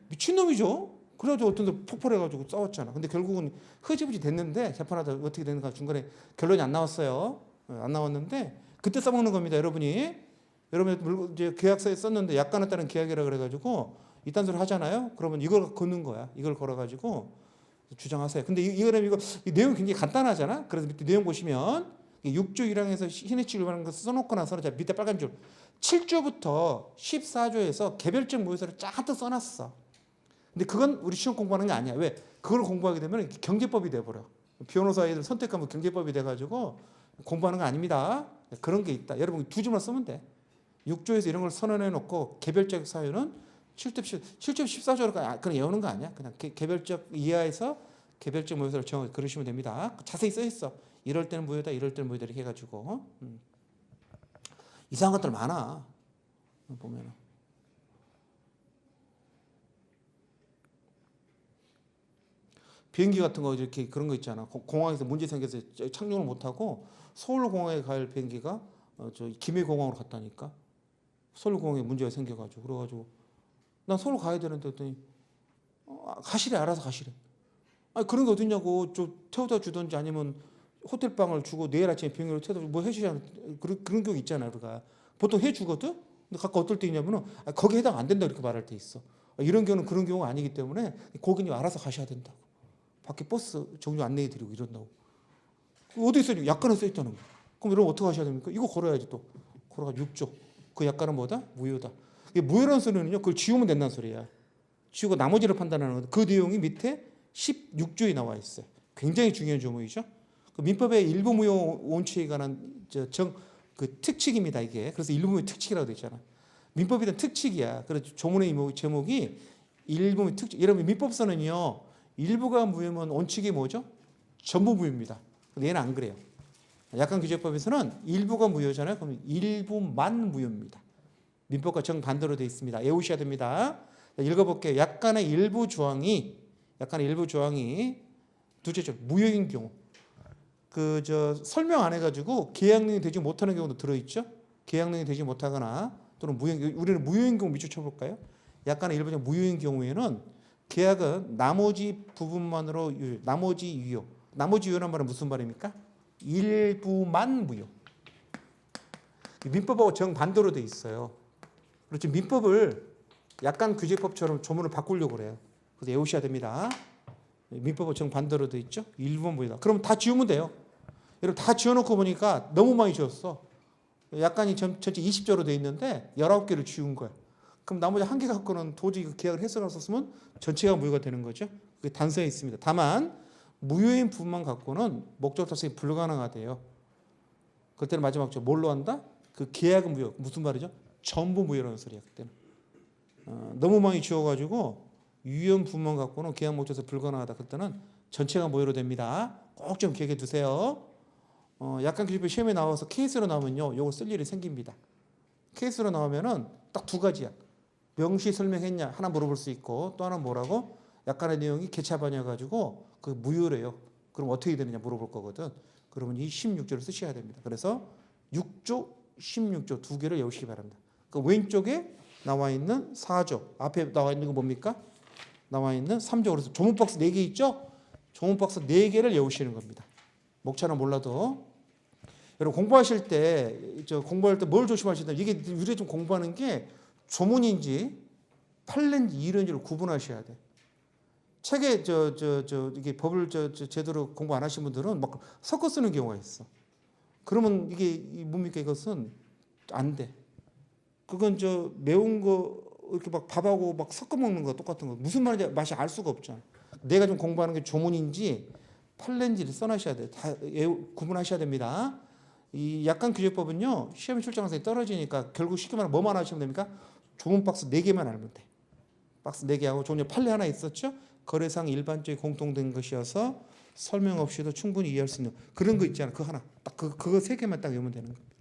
미친놈이죠. 그래가지고 어떤 데 폭발해가지고 싸웠잖아. 근데 결국은 흐지부지 됐는데 재판하다 어떻게 되는가 중간에 결론이 안 나왔어요. 안 나왔는데 그때 써먹는 겁니다. 여러분이 이제 계약서에 썼는데 약관에 따른 계약이라 그래가지고 이딴 소리 하잖아요. 그러면 이걸 걷는 거야. 이걸 걸어가지고 주장하세요. 근데 이 내용이 굉장히 간단하잖아. 그래서 밑에 내용 보시면 6조 1항에서 시의칙을 위반한 것을 써놓고 나서 밑에 빨간 줄 7조부터 14조에서 개별적 무효사를 쫙 써놨어. 근데 그건 우리 시험 공부하는 게 아니야. 왜? 그걸 공부하게 되면 경제법이 돼버려. 변호사 애들 선택하면 경제법이 돼가지고 공부하는 거 아닙니다. 그런 게 있다. 여러분 2줄만 쓰면 돼. 6조에서 이런 걸 선언해 놓고 개별적 사유는 7조 14조로 그냥 외우는 거 아니야. 그냥 개별적 이하에서 개별적 무효사를 정하고 그러시면 됩니다. 자세히 써 있어. 이럴 때는 무효다, 이럴 때는 무효다 이렇게 해가지고 이상한 것들 많아. 보면은. 비행기 같은 거 이렇게 그런 거 있잖아. 공항에서 문제 생겨서 착륙을 못하고 서울공항에 갈 비행기가 김해공항으로 갔다니까. 서울공항에 문제가 생겨가지고 그래가지고 난 서울 가야 되는데 했더니 가시래. 알아서 가시래. 아니 그런 게 어딨냐고. 태워다 주든지 아니면 호텔방을 주고 내일 아침에 비행기로 태워다 뭐 해주잖아. 그런 경우 있잖아. 우리가 보통 해주거든. 근데 가끔 어떨 때 있냐면은 거기에 해당 안 된다 이렇게 말할 때 있어. 이런 경우는 그런 경우가 아니기 때문에 고객님 알아서 가셔야 된다고. 밖에 버스 종류 안내해드리고 이런다고. 어디 있어요? 약관에 써 있다는 거. 그럼 여러분 어떻게 하셔야 됩니까? 이거 걸어야지 또. 걸어가 6조. 그 약관은 뭐다? 무효다. 이게 무효라는 소리는요. 그걸 지우면 된다는 소리야. 지우고 나머지를 판단하는 거. 그 내용이 밑에 16조에 나와 있어요. 굉장히 중요한 조문이죠. 그 민법의 일부 무효 원칙에 관한 그 특칙입니다. 이게. 그래서 일부 무효 특칙이라고 되어 있잖아. 민법에 대한 특칙이야. 그래서 조문의 제목이 일부 특칙. 여러분 민법서는요. 일부가 무효면 원칙이 뭐죠? 전부 무효입니다. 근데 얘는 안 그래요. 약관규제법에서는 일부가 무효잖아요. 그럼 일부만 무효입니다. 민법과 정반대로 되어 있습니다. 외우셔야 됩니다. 읽어볼게요. 약관의 일부 조항이 둘째죠. 무효인 경우. 설명 안 해가지고 계약능이 되지 못하는 경우도 들어있죠. 계약능이 되지 못하거나 또는 우리는 무효인 경우 밑줄 쳐볼까요? 약관의 일부 조항 무효인 경우에는 계약은 나머지 부분만으로 나머지 유효. 나머지 유효란 말은 무슨 말입니까? 일부만 무효. 민법하고 정반대로 돼 있어요. 그렇죠. 민법을 약관규제법처럼 조문을 바꾸려고 그래요. 그래서 외우셔야 됩니다. 민법하고 정반대로 돼 있죠. 일부만 무효다. 그럼 다 지우면 돼요. 여러분 다 지워놓고 보니까 너무 많이 지웠어. 약관이 전체 20조로 돼 있는데 19개를 지운 거야. 그럼 나머지 1개 갖고는 도저히 계약을 해석할 수 없으면 전체가 무효가 되는 거죠. 그게 단서에 있습니다. 다만 무효인 부분만 갖고는 목적 달성이 불가능하대요. 그때는 마지막 줄 뭘로 한다? 그 계약은 무효. 무슨 말이죠? 전부 무효라는 소리야. 그때는. 너무 많이 지워가지고 유효한 부분만 갖고는 계약 목적에서 불가능하다. 그때는 전체가 무효로 됩니다. 꼭 좀 기억해 두세요. 약관규제법 시험에 나와서 케이스로 나오면요, 요거 쓸 일이 생깁니다. 케이스로 나오면은 딱 두 가지야. 명시 설명했냐 하나 물어볼 수 있고 또 하나 뭐라고? 약관의 내용이 개차반이어가지고 그 무효래요. 그럼 어떻게 되느냐 물어볼 거거든. 그러면 이 16조를 쓰셔야 됩니다. 그래서 6조, 16조 두 개를 외우시기 바랍니다. 그 왼쪽에 나와 있는 4조, 앞에 나와 있는 거 뭡니까? 나와 있는 3조. 그래서 조문박스 4개 있죠? 조문박스 4개를 외우시는 겁니다. 목차는 몰라도. 여러분 공부하실 때, 공부할 때 뭘 조심하시냐? 이게 우리가 좀 공부하는 게 조문인지 판례인지 이론인지를 구분하셔야 돼. 책에 이게 법을 제대로 공부 안 하신 분들은 막 섞어 쓰는 경우가 있어. 그러면 이게 뭡니까? 이것은 안 돼. 그건 매운 거 이렇게 막 밥하고 막 섞어 먹는 거 똑같은 거. 무슨 말인지 맛이 알 수가 없잖아. 내가 좀 공부하는 게 조문인지 판례인지를 써놔셔야 돼. 다 구분하셔야 됩니다. 이 약관규제법은요 시험 출제가능성이 떨어지니까 결국 쉽게 말하면 뭐만 하시면 됩니까? 조문 박스 4개만 알면 돼. 박스 4개하고 종류 판례 하나 있었죠? 거래상 일반적인 공통된 것이어서 설명 없이도 충분히 이해할 수 있는 그런 거 있잖아. 그 하나 딱 그거 3개만 딱 외우면 되는 겁니다.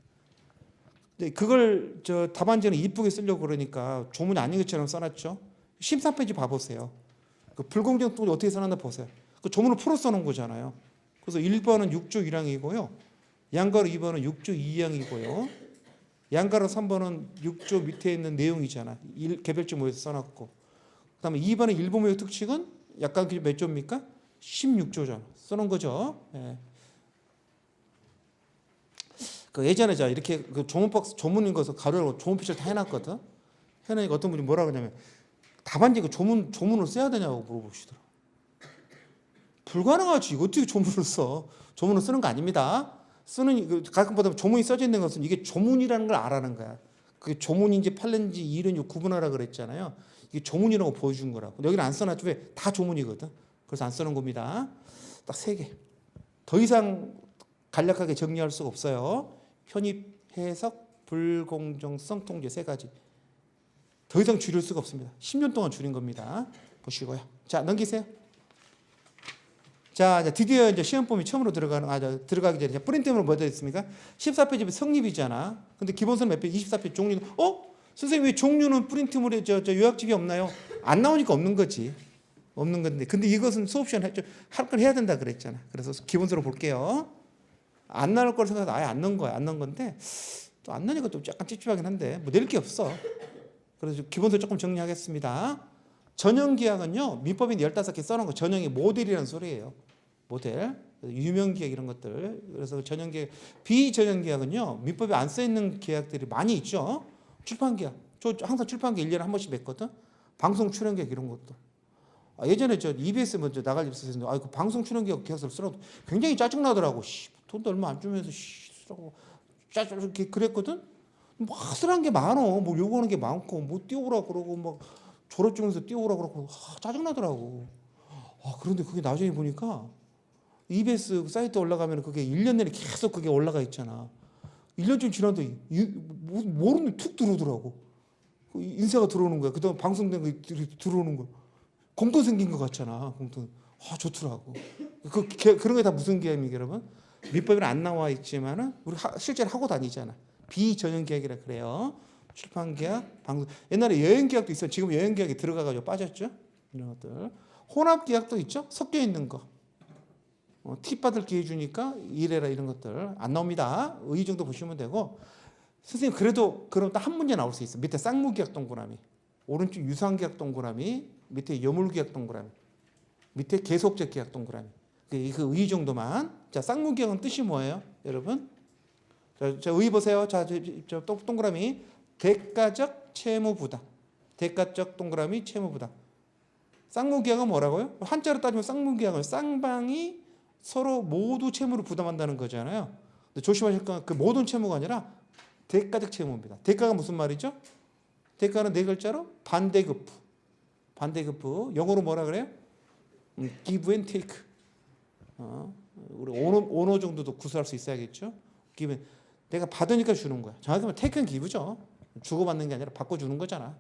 그걸 답안지는 이쁘게 쓰려고 그러니까 조문이 아닌 것처럼 써놨죠. 13페이지 봐보세요. 그 불공정 통지 어떻게 써놨나 보세요. 그 조문을 풀어 써놓은 거잖아요. 그래서 1번은 6조 1항이고요. 양가로 2번은 6조 2항이고요. 양가로 3번은 6조 밑에 있는 내용이잖아. 개별적 모여서 써놨고. 그 다음에 2번의 일부무효 특칙은 약관 규제 몇 조입니까? 16조잖아. 써놓은 거죠. 예. 그 예전에 이렇게 그 조문박스 조문인 것을 가로로 조문 표시를 다 해놨거든. 해놓으니까 어떤 분이 뭐라 그러냐면 답안지 그 조문을 써야 되냐고 물어보시더라고. 불가능하지. 어떻게 조문을 써? 조문을 쓰는 거 아닙니다. 가끔 보다 조문이 써져 있는 것은 이게 조문이라는 걸 알아는 거야. 그게 조문인지 판례인지 이론인지 구분하라 그랬잖아요. 이게 조문이라고 보여준 거라고. 여기는 안 써놨죠. 왜? 다 조문이거든. 그래서 안 써놓은 겁니다. 딱 3개. 더 이상 간략하게 정리할 수가 없어요. 편입, 해석, 불공정성, 통제 3가지. 더 이상 줄일 수가 없습니다. 10년 동안 줄인 겁니다. 보시고요. 자, 넘기세요. 자, 드디어 이제 시험범위 처음으로 들어가기 전에 프린트물은 뭐 되어 있습니까? 14페이지 성립이잖아. 근데 기본서는 몇 페이지? 24페이지 종류는 선생님 왜 종류는 프린트물에 요약집이 없나요? 안 나오니까 없는 거지. 없는 건데. 근데 이것은 수업시간 할 걸 해야 된다 그랬잖아. 그래서 기본서로 볼게요. 안 나올 걸 생각해서 아예 안 넣은 거야. 안 넣은 건데 또 안 넣으니까 또 약간 찝찝하긴 한데 뭐 낼 게 없어. 그래서 기본서 조금 정리하겠습니다. 전형계약은요. 민법인 15개 써놓은 거 전형이 모델이라는 소리예요. 모델. 유명계약 이런 것들. 그래서 전형계약. 비전형계약은요. 민법에 안 써있는 계약들이 많이 있죠. 출판계약. 저 항상 출판계약 1년에 한 번씩 맺거든. 방송 출연계약 이런 것도. 예전에 EBS 먼저 나갈 일 있었는데 그 방송 출연계약 계약서를 쓰라고 굉장히 짜증나더라고. 돈도 얼마 안 주면서 쓰라고 이렇게 그랬거든. 뭐 쓰란 게 많어. 뭐 요구하는 게 많고 뭐 띄우라 그러고 막 졸업증에서 띄우라 그러고 짜증나더라고. 그런데 그게 나중에 보니까 EBS 사이트 올라가면 그게 1년 내내 계속 그게 올라가 있잖아. 1년쯤 지났는데 모르는 툭 들어오더라고. 인쇄가 들어오는 거야. 그다음 방송된 거 들어오는 거야. 공돈 생긴 것 같잖아. 공돈. 좋더라고. 그런 게 다 무슨 계약입니까, 여러분? 민법에는 안 나와 있지만은 우리 실제로 하고 다니잖아. 비전형 계약이라 그래요. 출판 계약, 방송. 옛날에 여행 계약도 있어요. 지금 여행 계약이 들어가가지고 빠졌죠. 이런 것들. 혼합 계약도 있죠. 섞여 있는 거. 팁 받을 기회 주니까 이래라 이런 것들 안 나옵니다. 의 정도 보시면 되고. 선생님 그래도 그럼 딱 한 문제 나올 수 있어. 밑에 쌍무계약 동그라미, 오른쪽 유상계약 동그라미, 밑에 여물계약 동그라미, 밑에 계속적 계약 동그라미. 그 의 정도만. 자, 쌍무계약은 뜻이 뭐예요, 여러분? 자, 의 보세요. 자, 저 동그라미 대가적 채무부담. 대가적 동그라미 채무부담. 쌍무계약은 뭐라고요? 한자로 따지면 쌍무계약은 쌍방이 서로 모두 채무를 부담한다는 거잖아요. 근데 조심하실 건 그 모든 채무가 아니라 대가적 채무입니다. 대가가 무슨 말이죠? 대가는 네 글자로 반대급부. 반대급부. 영어로 뭐라 그래요? give and take. 우리 언어 정도도 구사할 수 있어야겠죠. give and, 내가 받으니까 주는 거야. 정확히 말하면 take and give죠. 주고받는 게 아니라 받고 주는 거잖아.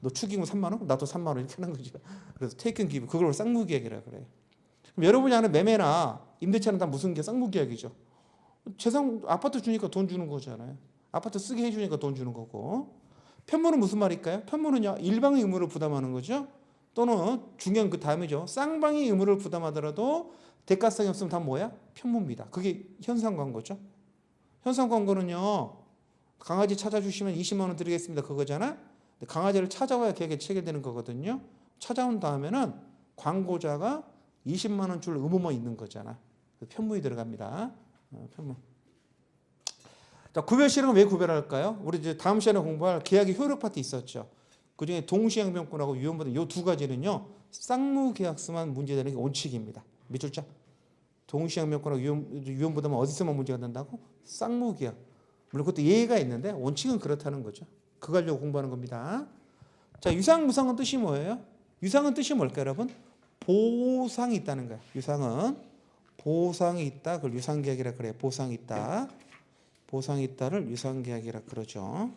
너 축의금 3만 원, 나도 3만 원 이렇게 하는 거죠. 그래서 take and give. 그걸 쌍무계약이라 그래요. 그럼 여러분이 아는 매매나 임대차는 다 무슨 계약? 쌍무계약이죠. 재산 아파트 주니까 돈 주는 거잖아요. 아파트 쓰게 해주니까 돈 주는 거고. 편무는 무슨 말일까요? 편무는요, 일방의 의무를 부담하는 거죠. 또는 중요한 그 다음이죠. 쌍방의 의무를 부담하더라도 대가성이 없으면 다 뭐야? 편무입니다. 그게 현상광고죠. 현상광고는요, 강아지 찾아주시면 20만 원 드리겠습니다. 그거잖아. 강아지를 찾아와야 계약이 체결되는 거거든요. 찾아온 다음에는 광고자가 20만 원 줄 의무만 있는 거잖아. 편무에 들어갑니다. 편무. 자, 구별 실행은 왜 구별할까요? 우리 이제 다음 시간에 공부할 계약의 효력 파트 있었죠. 그 중에 동시행변권하고 유연부담 이 두 가지는요, 쌍무계약서만 문제되는 게 원칙입니다. 몇 줄자? 동시행변권하고 유연부담은 어디서만 문제가 된다고? 쌍무계약. 물론 그것도 예외가 있는데 원칙은 그렇다는 거죠. 그거 하려고 공부하는 겁니다. 자, 유상무상은 뜻이 뭐예요? 유상은 뜻이 뭘까요, 여러분? 보상이 있다는 거야. 유상은 보상이 있다. 그걸 유상계약이라 그래요. 보상이 있다. 보상이 있다를 유상계약이라 그러죠.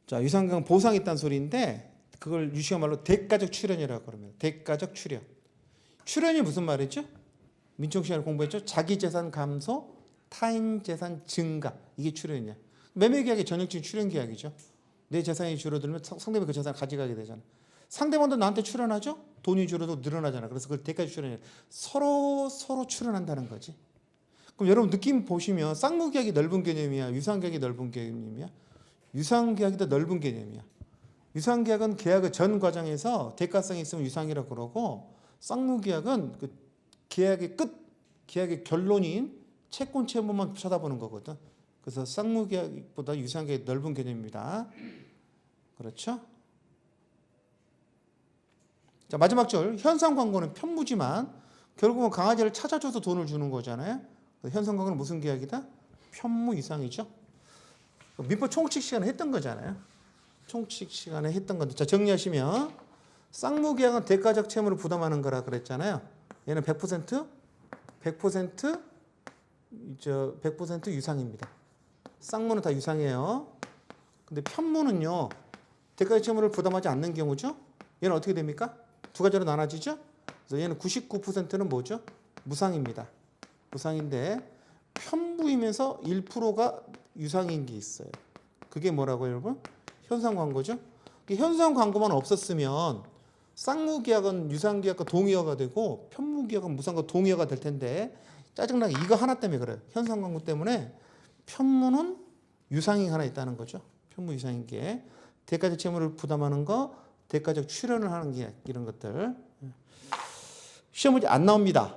자, 유상계약은 보상이 있다는 소리인데 그걸 유시한 말로 대가적 출연이라고 그럽니다. 대가적 출연. 출연이 무슨 말이죠? 민청 시간에 공부했죠. 자기 재산 감소, 타인 재산 증가. 이게 출연이냐. 매매계약이 전형적인 출연계약이죠. 내 재산이 줄어들면 상대방이 그 재산을 가져가게 되잖아. 상대방도 나한테 출연하죠? 돈이 줄어도 늘어나잖아. 그래서 그걸 대가적 출연이에요. 서로 출연한다는 거지. 그럼 여러분 느낌 보시면 쌍무계약이 넓은 개념이야? 유상계약이 넓은 개념이야? 유상계약이 더 넓은 개념이야. 유상계약은 계약의 전 과정에서 대가성이 있으면 유상이라고 그러고, 쌍무계약은 그 계약의 끝, 계약의 결론인 채권 채무만 쳐다보는 거거든. 그래서 쌍무계약보다 유상계약이 넓은 개념입니다. 그렇죠? 자, 마지막 줄. 현상광고는 편무지만 결국은 강아지를 찾아줘서 돈을 주는 거잖아요. 현상광고는 무슨 계약이다? 편무 이상이죠. 민법 총칙 시간에 했던 거잖아요. 총칙 시간에 했던 건데. 자, 정리하시면 쌍무계약은 대가적 채무를 부담하는 거라 그랬잖아요. 얘는 100% 유상입니다. 쌍무는 다 유상이에요. 근데 편무는요, 대가적 채무를 부담하지 않는 경우죠. 얘는 어떻게 됩니까? 두 가지로 나눠지죠. 그래서 얘는 99%는 뭐죠? 무상입니다. 무상인데 편무이면서 1%가 유상인 게 있어요. 그게 뭐라고요, 여러분? 현상광고죠. 현상광고만 없었으면 쌍무계약은 유상계약과 동의어가 되고 편무계약은 무상과 동의어가 될 텐데, 짜증나게 이거 하나 때문에 그래요. 현상광고 때문에 편무는 유상이 하나 있다는 거죠. 편무 유상인 게 대가적 채무를 부담하는 거, 대가적 출연을 하는 게 이런 것들. 시험 문제 안 나옵니다.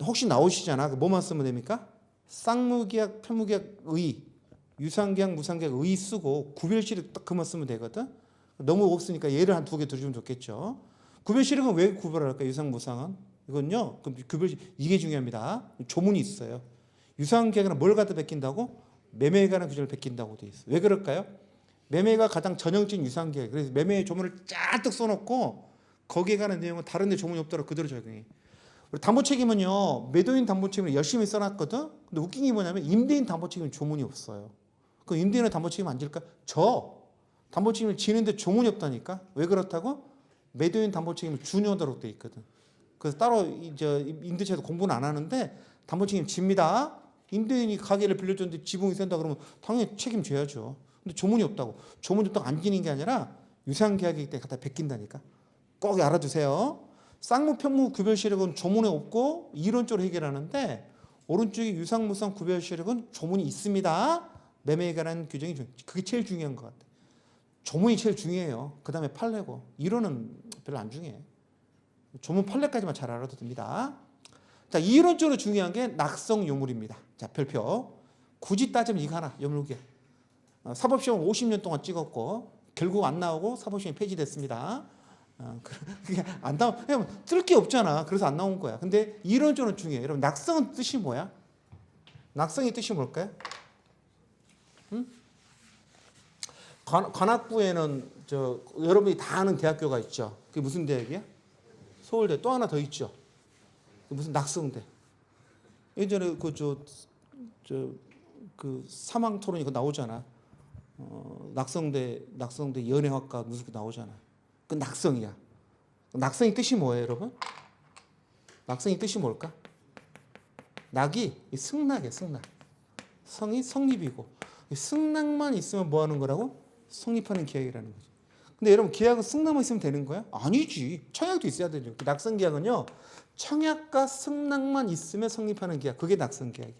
혹시 나오시잖아. 뭐만 쓰면 됩니까? 쌍무계약, 편무계약 의, 유상계약, 무상계약 의 쓰고 구별실익 딱 그만 쓰면 되거든. 너무 없으니까 예를 한 두 개 들어주면 좋겠죠. 구별실익은 왜 구별할까요? 유상, 무상은? 이건요, 그럼 구별실익 이게 중요합니다. 조문이 있어요. 유상계약은 뭘 갖다 베낀다고? 매매에 관한 규정을 베낀다고 돼 있어요. 왜 그럴까요? 매매가 가장 전형적인 유상계약. 그래서 매매의 조문을 쫙 써놓고 거기에 관한 내용은 다른 데 조문이 없더라도 그대로 적용해. 담보책임은요, 매도인 담보책임을 열심히 써놨거든. 근데 웃긴 게 뭐냐면 임대인 담보책임은 조문이 없어요. 그 임대인은 담보 책임 안 질까? 담보 책임을 지는데 조문이 없다니까. 왜 그렇다고? 매도인 담보 책임을 준용하도록 돼 있거든. 그래서 따로 이제 임대차도 공부는 안 하는데 담보 책임 집니다. 임대인이 가게를 빌려줬는데 지붕이 샌다 그러면 당연히 책임져야죠. 근데 조문이 없다고. 조문이 없다고 안 지는 게 아니라 유상계약이기 때문에 갖다 베낀다니까. 꼭 알아두세요. 쌍무, 편무, 구별 시력은 조문에 없고 이론적으로 해결하는데 오른쪽에 유상무상 구별 시력은 조문이 있습니다. 매매에 관한 규정이 그게 제일 중요한 것 같아요. 조문이 제일 중요해요. 그 다음에 판례고 이론은 별로 안 중요해. 조문 판례까지만 잘 알아도 됩니다. 자, 이론적으로 중요한 게 낙성 요물입니다. 자, 별표. 굳이 따지면 이거 하나, 요물계. 사법시험 50년 동안 찍었고 결국 안 나오고 사법시험이 폐지됐습니다. 그게 안 나오, 그냥 쓸 게 없잖아. 그래서 안 나온 거야. 근데 이론적으로 중요해. 여러분, 낙성은 뜻이 뭐야? 낙성의 뜻이 뭘까요? 응? 관악구에는 여러분이 다 아는 대학교가 있죠. 그게 무슨 대학이야? 서울대. 또 하나 더 있죠. 무슨 낙성대. 예전에 그 사망 토론이 나오잖아. 낙성대 연애학과 무슨 거 나오잖아. 그 낙성이야. 낙성의 뜻이 뭐예요, 여러분? 낙성의 뜻이 뭘까? 낙이 승낙이야, 승낙. 성이 성립이고 승낙만 있으면 뭐 하는 거라고? 성립하는 계약이라는 거죠. 근데 여러분, 계약은 승낙만 있으면 되는 거야? 아니지. 청약도 있어야 되죠. 그 낙성 계약은요, 청약과 승낙만 있으면 성립하는 계약. 그게 낙성 계약이야.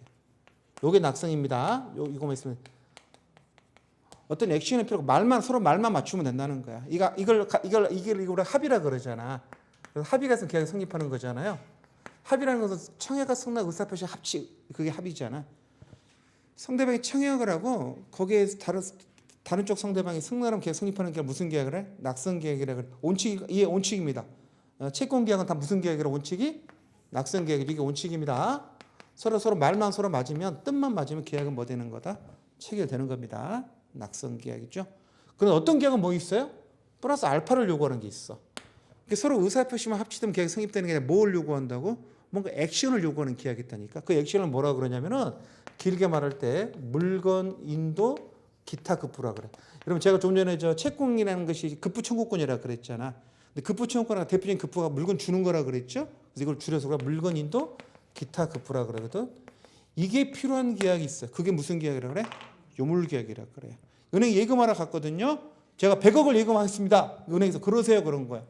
요게 낙성입니다. 이거만 있으면. 어떤 액션이 필요하고 서로 말만 맞추면 된다는 거야. 이걸 합의라 그러잖아. 그래서 합의가 있으면 계약이 성립하는 거잖아요. 합의라는 것은 청약과 승낙 의사표시 합치, 그게 합의잖아. 상대방이 청약을 하고 거기에 다른 쪽 상대방이 승낙하면 계약 성립하는 계약 무슨 계약을 해? 낙성 계약이라 그래. 이게 원칙입니다. 채권 계약은 다 무슨 계약이라 원칙이? 낙성 계약이 이게 원칙입니다. 서로 말만 서로 맞으면 뜻만 맞으면 계약은 뭐 되는 거다? 체결되는 겁니다. 낙성 계약이죠. 그럼 어떤 계약은 뭐 있어요? 플러스 알파를 요구하는 게 있어. 서로 의사표시만 합치면 계약이 성립되는 게 아니라 뭘 요구한다고? 뭔가 액션을 요구하는 계약이 있다니까. 그 액션을 뭐라 그러냐면은 길게 말할 때 물건, 인도, 기타 급부라 그래. 여러분, 제가 좀 전에 채권이라는 것이 급부 청구권이라 그랬잖아. 근데 급부 청구권의 대표적인 급부가 물건 주는 거라 그랬죠. 그래서 이걸 줄여서 물건, 인도, 기타 급부라 그러거든. 이게 필요한 계약이 있어. 그게 무슨 계약이라 그래? 요물계약이라 그래요. 은행 예금하러 갔거든요. 제가 100억을 예금하겠습니다. 은행에서 그러세요, 그런 거야.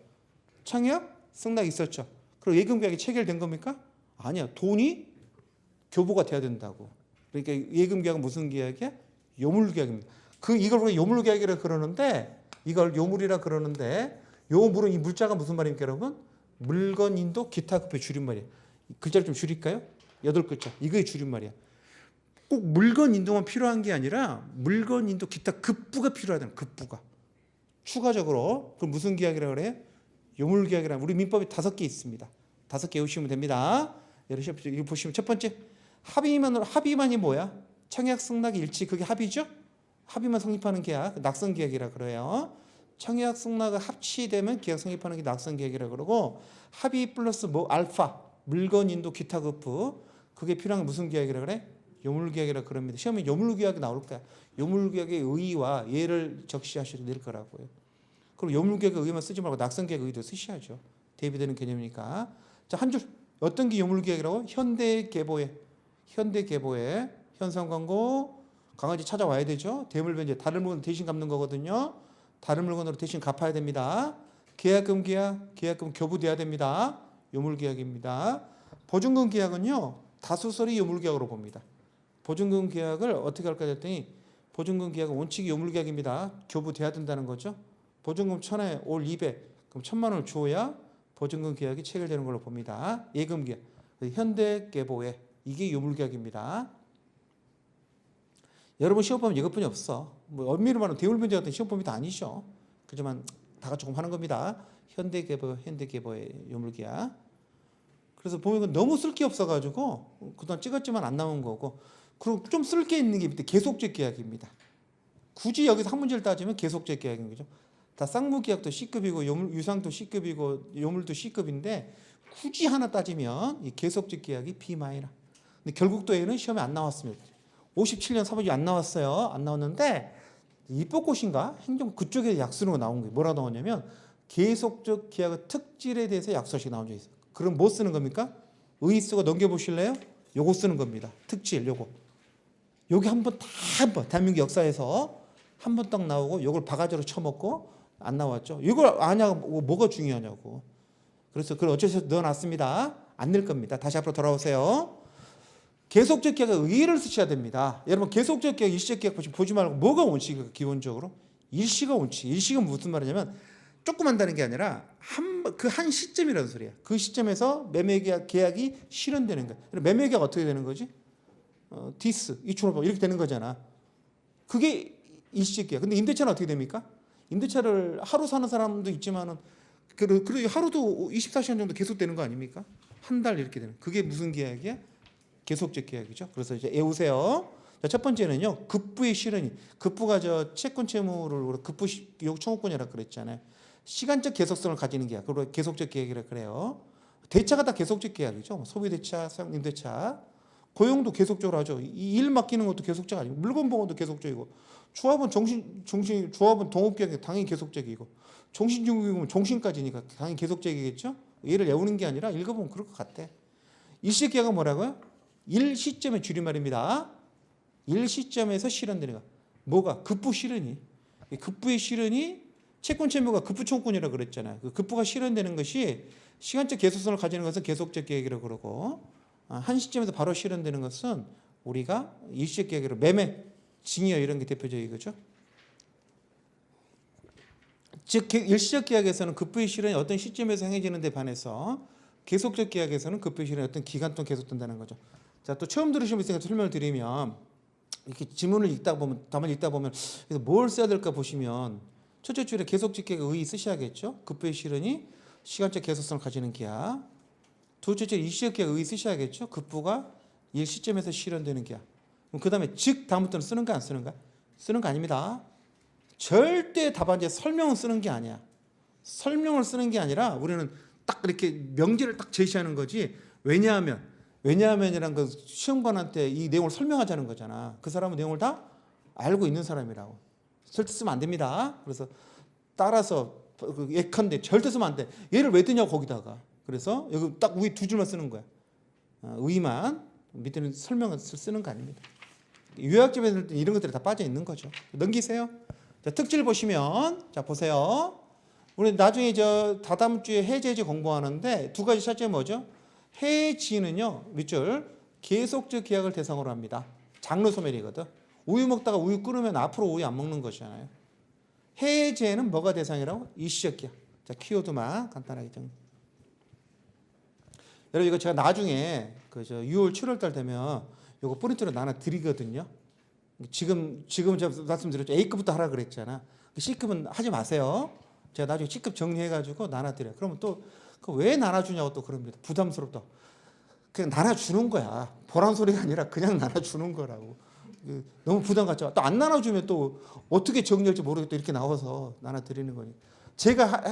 청약, 승낙 있었죠. 그리고 예금계약이 체결된 겁니까? 아니야. 돈이 교부가 돼야 된다고. 그러니까 예금계약은 무슨 계약이야? 요물계약입니다. 이걸 우리가 요물계약이라 그러는데, 이걸 요물이라 그러는데, 요물은 이 물자가 무슨 말입니까, 여러분? 물건, 인도, 기타 급부의 줄임말이에요. 글자를 좀 줄일까요? 8글자. 이거의 줄임말이야. 꼭 물건 인도만 필요한 게 아니라 물건 인도 기타 급부가 필요하다는 급부가. 추가적으로 그럼 무슨 계약이라고 그래? 요물 계약이라는 우리 민법이 5개 있습니다. 5개 외우시면 됩니다. 이거 보시면 첫 번째 합의만이 뭐야? 청약 승낙 일치 그게 합의죠? 합의만 성립하는 계약 낙성 계약이라 그래요. 청약 승낙을 합치되면 계약 성립하는 게 낙성 계약이라 그러고 합의 플러스 알파 물건 인도 기타 급부 그게 필요한 게 무슨 계약이라 그래? 요물계약이라 그럽니다. 시험에 요물계약이 나올 거야. 요물계약의 의의와 예를 적시하셔도 될 거라고요. 그리고 요물계약의 의의만 쓰지 말고 낙성계약의 의의도 쓰셔야죠. 대비되는 개념이니까. 자, 한 줄. 어떤 게 요물계약이라고? 현대계보에 현상광고 강아지 찾아와야 되죠. 대물변제 다른 물건 대신 갚는 거거든요. 다른 물건으로 대신 갚아야 됩니다. 계약금 교부돼야 됩니다. 요물계약입니다. 보증금 계약은요. 다수설이 요물계약으로 봅니다. 보증금 계약을 어떻게 할까 했더니 보증금 계약은 원칙이 요물계약입니다. 교부돼야 된다는 거죠. 보증금 1,000에 올 200, 그럼 1,000만 원을 줘야 보증금 계약이 체결되는 걸로 봅니다. 예금 계약, 현대계보에 이게 요물계약입니다. 여러분 시험 보면 이것뿐이 없어. 엄밀히 말하면 대물변제 같은 시험 범위도 아니죠. 그렇지만 다 같이 조금 하는 겁니다. 현대계보의 요물계약. 그래서 보면 너무 쓸 게 없어가지고 그동안 찍었지만 안 나온 거고 그리고 좀 쓸 게 있는 게 밑에 계속적 계약입니다. 굳이 여기서 한 문제를 따지면 계속적 계약인 거죠. 다 쌍무계약도 C급이고 유상도 C급이고 요물도 C급인데 굳이 하나 따지면 이 계속적 계약이 B 마이너. 근데 결국 또 얘는 시험에 안 나왔습니다. 57년 사법이 안 나왔어요. 안 나왔는데 입법고시인가 행정 그쪽에 약수로 나온 거예요. 뭐라 나오냐면 계속적 계약의 특질에 대해서 약수식 나온 적이 있어요. 그럼 뭐 쓰는 겁니까? 의 쓰고 넘겨보실래요? 요거 쓰는 겁니다. 특질 요거. 여기 한번 대한민국 역사에서 한 번 딱 나오고 요걸 바가지로 쳐먹고 안 나왔죠. 이걸 아냐고 뭐가 중요하냐고. 그래서 그걸 어째서 넣어놨습니다. 안 낼 겁니다. 다시 앞으로 돌아오세요. 계속적 계약의 의의를 쓰셔야 됩니다. 여러분 계속적 계약, 일시적 계약 보지 말고 뭐가 원칙이에요? 기본적으로 일시가 원칙. 일시가 무슨 말이냐면 조금 한다는 게 아니라 그 한 시점이라는 소리야. 그 시점에서 매매 계약이 실현되는 거야. 매매 계약 어떻게 되는 거지? 디스, 이충업 이렇게 되는 거잖아. 그게 일시적 계약. 근데 임대차는 어떻게 됩니까? 임대차를 하루 사는 사람도 있지만은 그리고 하루도 24시간 정도 계속되는 거 아닙니까? 한 달 이렇게 되는. 그게 무슨 계약이야? 계속적 계약이죠. 그래서 이제 외우세요. 자, 첫 번째는요. 급부의 실현이. 급부가 채권 채무를 급부 청구권이라고 그랬잖아요. 시간적 계속성을 가지는 계약. 그리고 계속적 계약이라고 그래요. 대차가 다 계속적 계약이죠. 소비 대차, 임대차. 고용도 계속적으로 하죠. 이 일 맡기는 것도 계속적 아니고 물건 보건도 계속적이고 조합은 조합은 동업계약이 당연히 계속적이고 종신중개금은 종신까지니까 당연히 계속적이겠죠. 얘를 외우는 게 아니라 읽어보면 그럴 것 같아. 일시적 계약은 뭐라고요? 일 시점의 줄임말입니다. 일 시점에서 실현되는 거. 뭐가? 급부 실현이. 급부의 실현이 채권 채무가 급부 청구권이라고 그랬잖아요. 그 급부가 실현되는 것이 시간적 계속성을 가지는 것은 계속적 계약이라고 그러고 한 시점에서 바로 실현되는 것은 우리가 일시적 계약으로 매매, 징여 이런 게 대표적이죠. 즉 일시적 계약에서는 급부의 실현이 어떤 시점에서 행해지는 데 반해서 계속적 계약에서는 급부의 실현이 어떤 기간 동안 계속된다는 거죠. 자, 또 처음 들으신 분 있으니까 설명을 드리면 이렇게 지문을 읽다 보면 답을 읽다 보면 뭘 써야 될까 보시면 첫째 줄에 계속적 계약 의의 쓰셔야겠죠. 급부의 실현이 시간적 계속성을 가지는 계약. 둘째 줄에 일시적 계약 의의 쓰셔야겠죠. 급부가 일 시점에서 실현되는 계약. 그 다음에 즉 다음부터는 쓰는가 안 쓰는가? 쓰는 거 아닙니다. 절대 답안지에 설명을 쓰는 게 아니야. 설명을 쓰는 게 아니라 우리는 딱 이렇게 명제를 딱 제시하는 거지. 왜냐하면이란 건 시험관한테 이 내용을 설명하자는 거잖아. 그 사람은 내용을 다 알고 있는 사람이라고. 절대 쓰면 안 됩니다. 그래서 따라서 예컨대 절대 쓰면 안 돼. 얘를 왜 뜨냐고 거기다가. 그래서 여기 딱 위에 두 줄만 쓰는 거야. 의만 밑에는 설명을 쓰는 거 아닙니다. 요약집에는 이런 것들이 다 빠져 있는 거죠. 넘기세요. 자, 특질 보시면 자 보세요. 우리 나중에 다다음 주에 해제지 공부하는데 두 가지 차점이 뭐죠? 해지는요 밑줄 계속적 계약을 대상으로 합니다. 장르 소멸이거든. 우유 먹다가 우유 끓으면 앞으로 우유 안 먹는 것이잖아요. 해제는 뭐가 대상이라고? 일시적 계약. 자, 키워드만 간단하게 정리. 여러분 이거 제가 나중에 6월 7월 달 되면 이거 프린트로 나눠 드리거든요. 지금 제가 말씀드렸죠. A급부터 하라 그랬잖아. C급은 하지 마세요. 제가 나중에 C급 정리해가지고 나눠드려요. 그러면 또 왜 나눠주냐고 또 그럽니다. 부담스럽다. 그냥 나눠주는 거야. 보란 소리가 아니라 그냥 나눠주는 거라고. 너무 부담 갖죠. 또 안 나눠주면 또 어떻게 정리할지 모르겠다 이렇게 나와서 나눠드리는 거니. 제가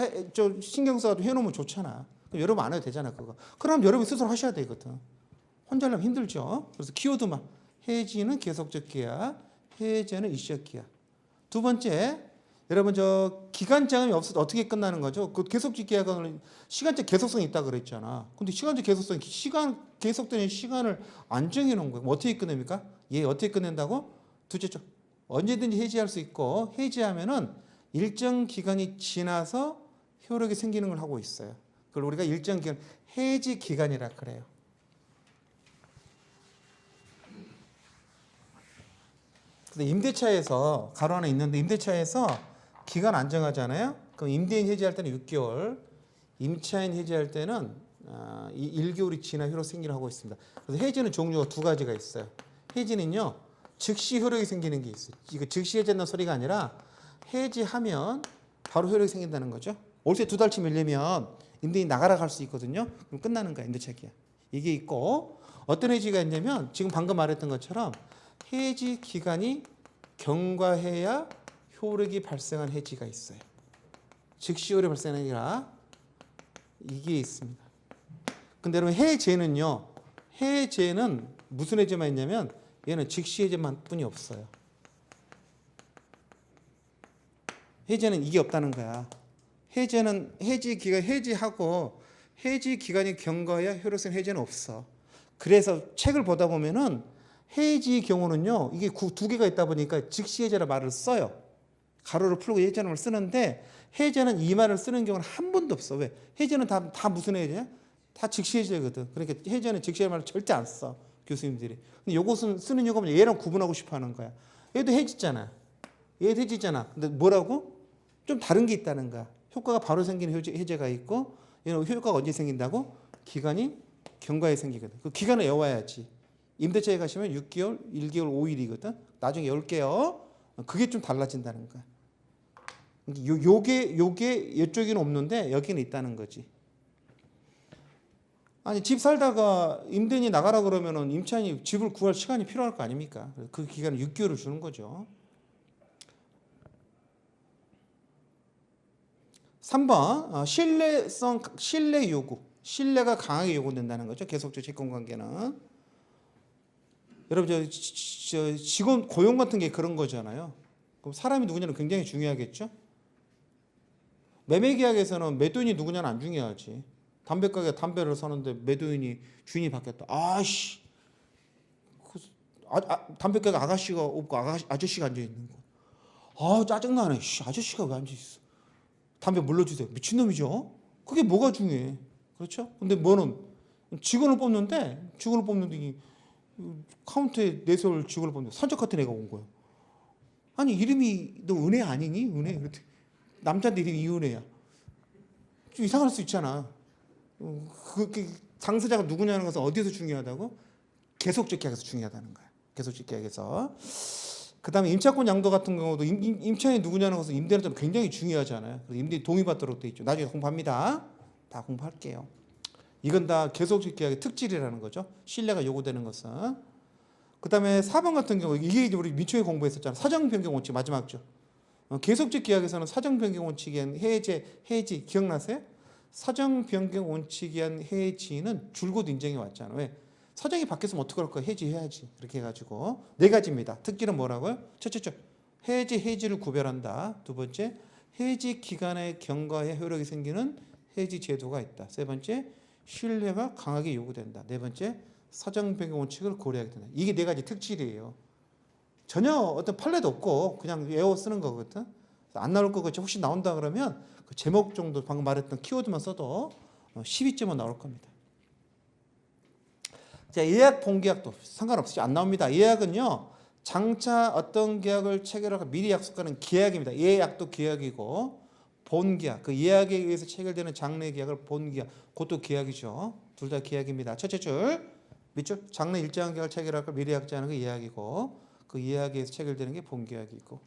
신경 써가지고 해놓으면 좋잖아. 그럼 여러분 안 해도 되잖아 그거. 그럼 여러분 스스로 하셔야 되거든. 혼자 하려면 힘들죠. 그래서 키워드만 해지는 계속적 계약, 해제는 일시적 계약. 두 번째, 여러분 기간 제한이 없어도 어떻게 끝나는 거죠? 그 계속적 계약은 시간적 계속성이 있다 그랬잖아. 근데 시간적 계속성 계속되는 시간을 안 정해 놓은 거예요. 어떻게 끝냅니까? 어떻게 끝낸다고? 둘째죠. 언제든지 해지할 수 있고 해지하면은 일정 기간이 지나서 효력이 생기는 걸 하고 있어요. 그걸 우리가 일정 기간 해지 기간이라 그래요. 근데 임대차에서 가로 하나 있는데 임대차에서 기간 안 정하잖아요. 그럼 임대인 해지할 때는 6개월, 임차인 해지할 때는 1개월이 지나 효력 생기를 하고 있습니다. 그래서 해지는 종류가 두 가지가 있어요. 해지는요 즉시 효력이 생기는 게 있어요. 이거 즉시 해제한다는 소리가 아니라 해지하면 바로 효력이 생긴다는 거죠. 월세 2달치 밀리면 임대인 나가라 갈 수 있거든요. 그럼 끝나는 거야 임대차 기간. 이게 있고 어떤 해지가 있냐면 지금 방금 말했던 것처럼 해지 기간이 경과해야 효력이 발생한 해지가 있어요. 즉시 효력이 발생하는 게 아니라 이게 있습니다. 근데 여러분 해제는요. 해제는 무슨 해제만 있냐면 얘는 즉시 해제만 뿐이 없어요. 해제는 이게 없다는 거야. 해제는 해지 기간 해지하고 해지 기간이 경과해야 효력성 해제는 없어. 그래서 책을 보다 보면은 해지 경우는요, 이게 두 개가 있다 보니까 즉시 해제라 말을 써요. 가로를 풀고 해제를 쓰는데 해제는 이 말을 쓰는 경우는 한 번도 없어. 왜? 해제는 다 무슨 해제냐? 다 즉시 해제거든. 그러니까 해제는 즉시 말을 절대 안 써. 교수님들이. 근데 요것은 쓰는 이유가 뭐냐? 얘랑 구분하고 싶어 하는 거야. 얘도 해지잖아. 얘도 해지잖아. 근데 뭐라고? 좀 다른 게 있다는 거야. 효과가 바로 생기는 해제가 있고 얘는 효과가 언제 생긴다고? 기간이 경과에 생기거든. 그 기간을 외워야지. 임대차에 가시면 6개월, 1개월, 5일이거든. 나중에 10개요. 그게 좀 달라진다는 거야. 요게 이쪽에는 없는데 여기는 있다는 거지. 아니 집 살다가 임대인이 나가라 그러면은 임차인이 집을 구할 시간이 필요할 거 아닙니까? 그 기간을 6개월을 주는 거죠. 3번 신뢰 요구. 신뢰가 강하게 요구된다는 거죠. 계속적 채권관계는. 여러분 저 직원 고용 같은 게 그런 거잖아요. 그럼 사람이 누구냐는 굉장히 중요하겠죠. 매매 계약에서는 매도인이 누구냐는 안 중요하지. 담배가게 담배를 사는데 매도인이 주인이 바뀌었다. 아씨, 담배가게 아가씨가 없고 아저씨가 앉아 있는 거. 아 짜증나네. 아저씨가 왜 앉아 있어? 담배 물러주세요. 미친놈이죠. 그게 뭐가 중요해? 그렇죠? 근데 뭐는 직원을 뽑는데 이 카운터에 내세울 직원을 뽑는데 산적같은 애가 온 거야. 아니 이름이 너 은혜 아니니? 은혜. 남자인데 이름이 이은혜야. 좀 이상할 수 있잖아. 그 당사자가 누구냐는 것은 어디서 중요하다고? 계속적 계약에서 중요하다는 거야. 계속적 계약에서. 그다음에 임차권 양도 같은 경우도 임차인이 누구냐는 것은 임대는 좀 굉장히 중요하잖아요. 그래서 임대인 동의받도록 돼 있죠. 나중에 공부합니다. 다 공부할게요. 이건 다 계속적 계약의 특질이라는 거죠. 신뢰가 요구되는 것은. 그다음에 4번 같은 경우 이게 우리 민초에 공부했었잖아요. 사정 변경 원칙 마지막죠. 계속적 계약에서는 사정 변경 원칙에 의한 해지 기억나세요? 사정 변경 원칙에 의한 해지는 줄곧 인정해 왔잖아요. 왜? 사정이 바뀌었으면 어떡할 거야? 해지해야지. 이렇게 해가지고 4가지입니다. 특기는 뭐라고요? 첫째, 해지를 구별한다. 두 번째, 해지 기간의 경과에 효력이 생기는 해지 제도가 있다. 세 번째, 신뢰가 강하게 요구된다. 네 번째, 사정 변경 원칙을 고려하게 된다. 이게 4가지 특질이에요. 전혀 어떤 판례도 없고 그냥 외워 쓰는 거거든. 안 나올 거겠지. 혹시 나온다 그러면 그 제목 정도 방금 말했던 키워드만 써도 12점은 나올 겁니다. 자, 예약 본계약도 상관없이 안 나옵니다. 예약은요, 장차 어떤 계약을 체결하고 미리 약속하는 계약입니다. 예약도 계약이고 본계약, 그 예약에 의해서 체결되는 장래 계약을 본계약, 그것도 계약이죠. 둘 다 계약입니다. 첫째 줄 밑줄 장래 일정한 계약을 체결하고 미리 약정하는 게 예약이고 그 예약에 의해서 체결되는 게 본계약이고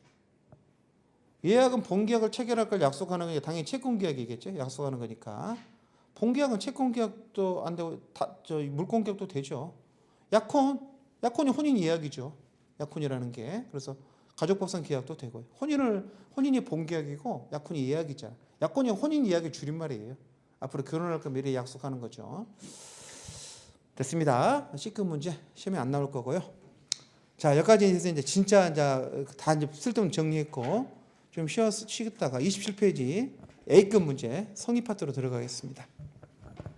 예약은 본계약을 체결할 걸 약속하는 게 당연히 채권계약이겠죠. 약속하는 거니까. 본계약은 채권계약도 안 되고 물권계약도 되죠. 약혼이 혼인 예약이죠. 약혼이라는 게. 그래서 가족법상 계약도 되고요. 혼인이 본계약이고 약혼이 예약이잖아. 약혼이 혼인 예약의 줄임말이에요. 앞으로 결혼할 거 미리 약속하는 거죠. 됐습니다. C급 문제 시험에 안 나올 거고요. 자, 여기까지 해서 이제 진짜 다 이제 쓸데없는 정리했고 좀 쉬었다가 27페이지 A급 문제 성의 파트로 들어가겠습니다.